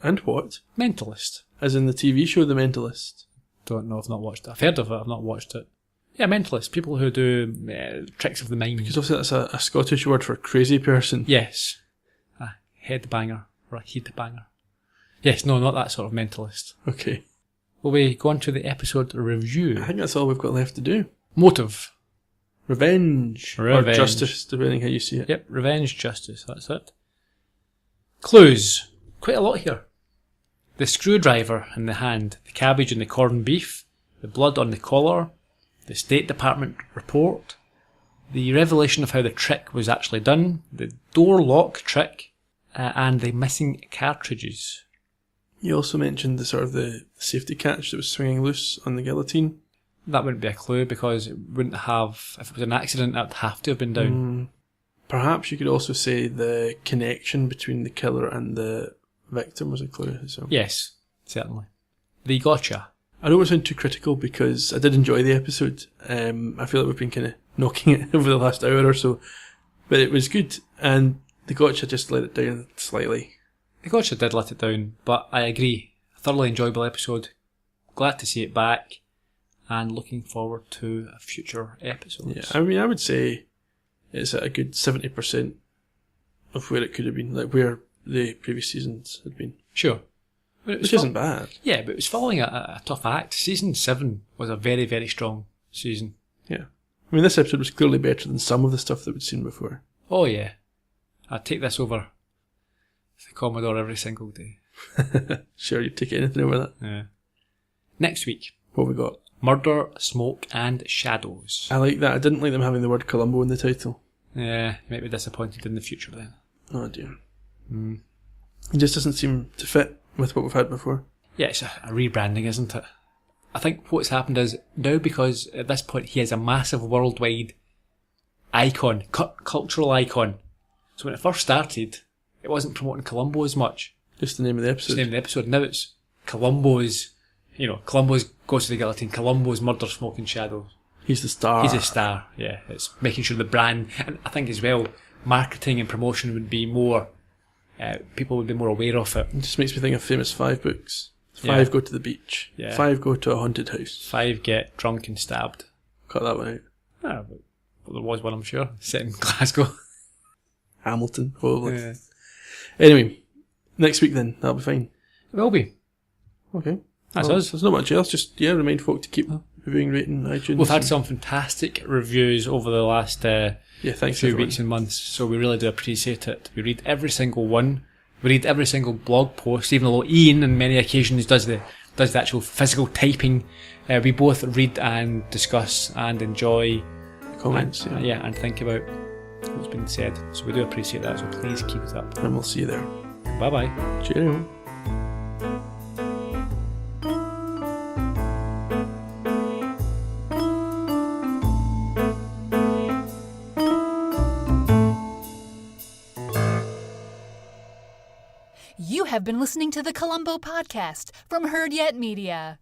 And what? Mentalist. As in the TV show The Mentalist? Don't know, I've not watched it. I've heard of it, I've not watched it. Yeah, mentalist. People who do tricks of the mind. Because obviously that's a Scottish word for crazy person. Yes. A headbanger or a headbanger. Yes, no, not that sort of mentalist. Okay. Will we go on to the episode review? I think that's all we've got left to do. Motive. Revenge. Or justice, depending how you see it. Yep, revenge, justice, that's it. Clues. Quite a lot here. The screwdriver in the hand, the cabbage in the corned beef, the blood on the collar, the State Department report, the revelation of how the trick was actually done, the door lock trick, and the missing cartridges. You also mentioned the safety catch that was swinging loose on the guillotine. That wouldn't be a clue because it wouldn't have, if it was an accident, that would have to have been down. Perhaps you could also say the connection between the killer and the victim was a clue as well. Yes, certainly. The gotcha. I don't want to sound too critical because I did enjoy the episode. I feel like we've been kind of knocking it over the last hour or so. But it was good, and the gotcha just let it down slightly. The gotcha did let it down, but I agree. A thoroughly enjoyable episode. Glad to see it back, and looking forward to future episodes. Yeah, I mean, I would say it's at a good 70% of where it could have been, like where the previous seasons had been. Sure. Which isn't bad. Yeah, but it was following a tough act. Season 7 was a very, very strong season. Yeah. I mean, this episode was clearly better than some of the stuff that we'd seen before. Oh, yeah. I'd take this over the Commodore every single day. Sure, you'd take anything over that. Yeah. Next week. What have we got? Murder, Smoke and Shadows. I like that. I didn't like them having the word Columbo in the title. Yeah, you might be disappointed in the future then. Oh, dear. It just doesn't seem to fit with what we've had before. Yeah, it's a rebranding, isn't it? I think what's happened is now, because at this point he is a massive worldwide icon, cultural icon. So when it first started, it wasn't promoting Columbo as much. Just the name of the episode. Just the name of the episode. Now it's Columbo's, Columbo's Goes to the Guillotine, Columbo's Murder, Smoke and Shadows. He's the star. He's a star, yeah. It's making sure the brand, and I think as well, marketing and promotion would be more, people would be more aware of it. It just makes me think of famous 5 books. 5 go to the beach. Yeah. 5 go to a haunted house. 5 get drunk and stabbed. Cut that one out. But there was one, I'm sure, set in Glasgow. Hamilton, probably. Yeah. Anyway, next week then, that'll be fine. It will be. Okay. That's us. There's not much else, just remind folk to keep reviewing, rating iTunes. We've had some fantastic reviews over the last thanks few everyone. weeks and months, so we really do appreciate it. We read every single one. We read every single blog post, even though Ian on many occasions does the actual physical typing. We both read and discuss and enjoy comments. And think about what's been said. So we do appreciate that, so please keep it up. And we'll see you there. Bye bye. Cheerio. You have been listening to the Columbo Podcast from Heard Yet Media.